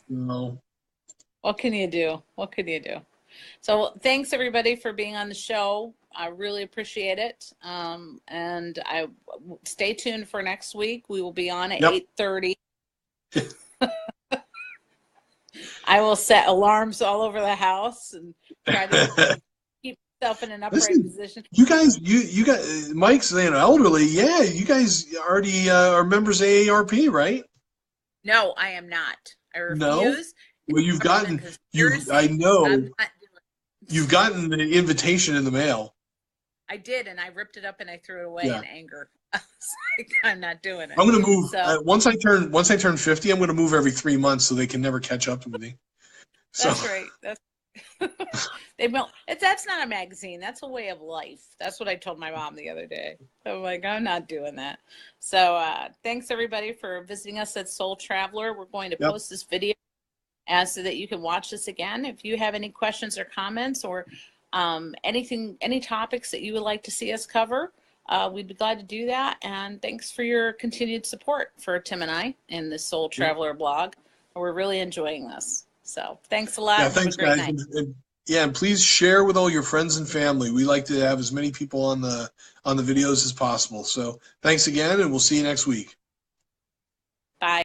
What can you do? What can you do? So thanks everybody for being on the show. I really appreciate it. And I stay tuned for next week. We will be on at 8:30. I will set alarms all over the house and try to keep myself in an upright position. You guys, Mike's saying elderly. Yeah, you guys already are members of AARP, right? No, I am not. I refuse. No? Well, you've gotten the invitation in the mail. I did, and I ripped it up and I threw it away in anger. I was like, I'm not doing it. I'm going to move. Once I turn 50, I'm going to move every 3 months so they can never catch up to me. That's right. That's not a magazine. That's a way of life. That's what I told my mom the other day. I'm like, I'm not doing that. So thanks everybody for visiting us at Soul Traveler. We're going to post this video so that you can watch this again. If you have any questions or comments or any topics that you would like to see us cover, we'd be glad to do that. And thanks for your continued support for Tim and I in the Soul Traveler blog. We're really enjoying this. So thanks a lot. Yeah, thanks, guys. And please share with all your friends and family. We like to have as many people on the videos as possible. So thanks again, and we'll see you next week.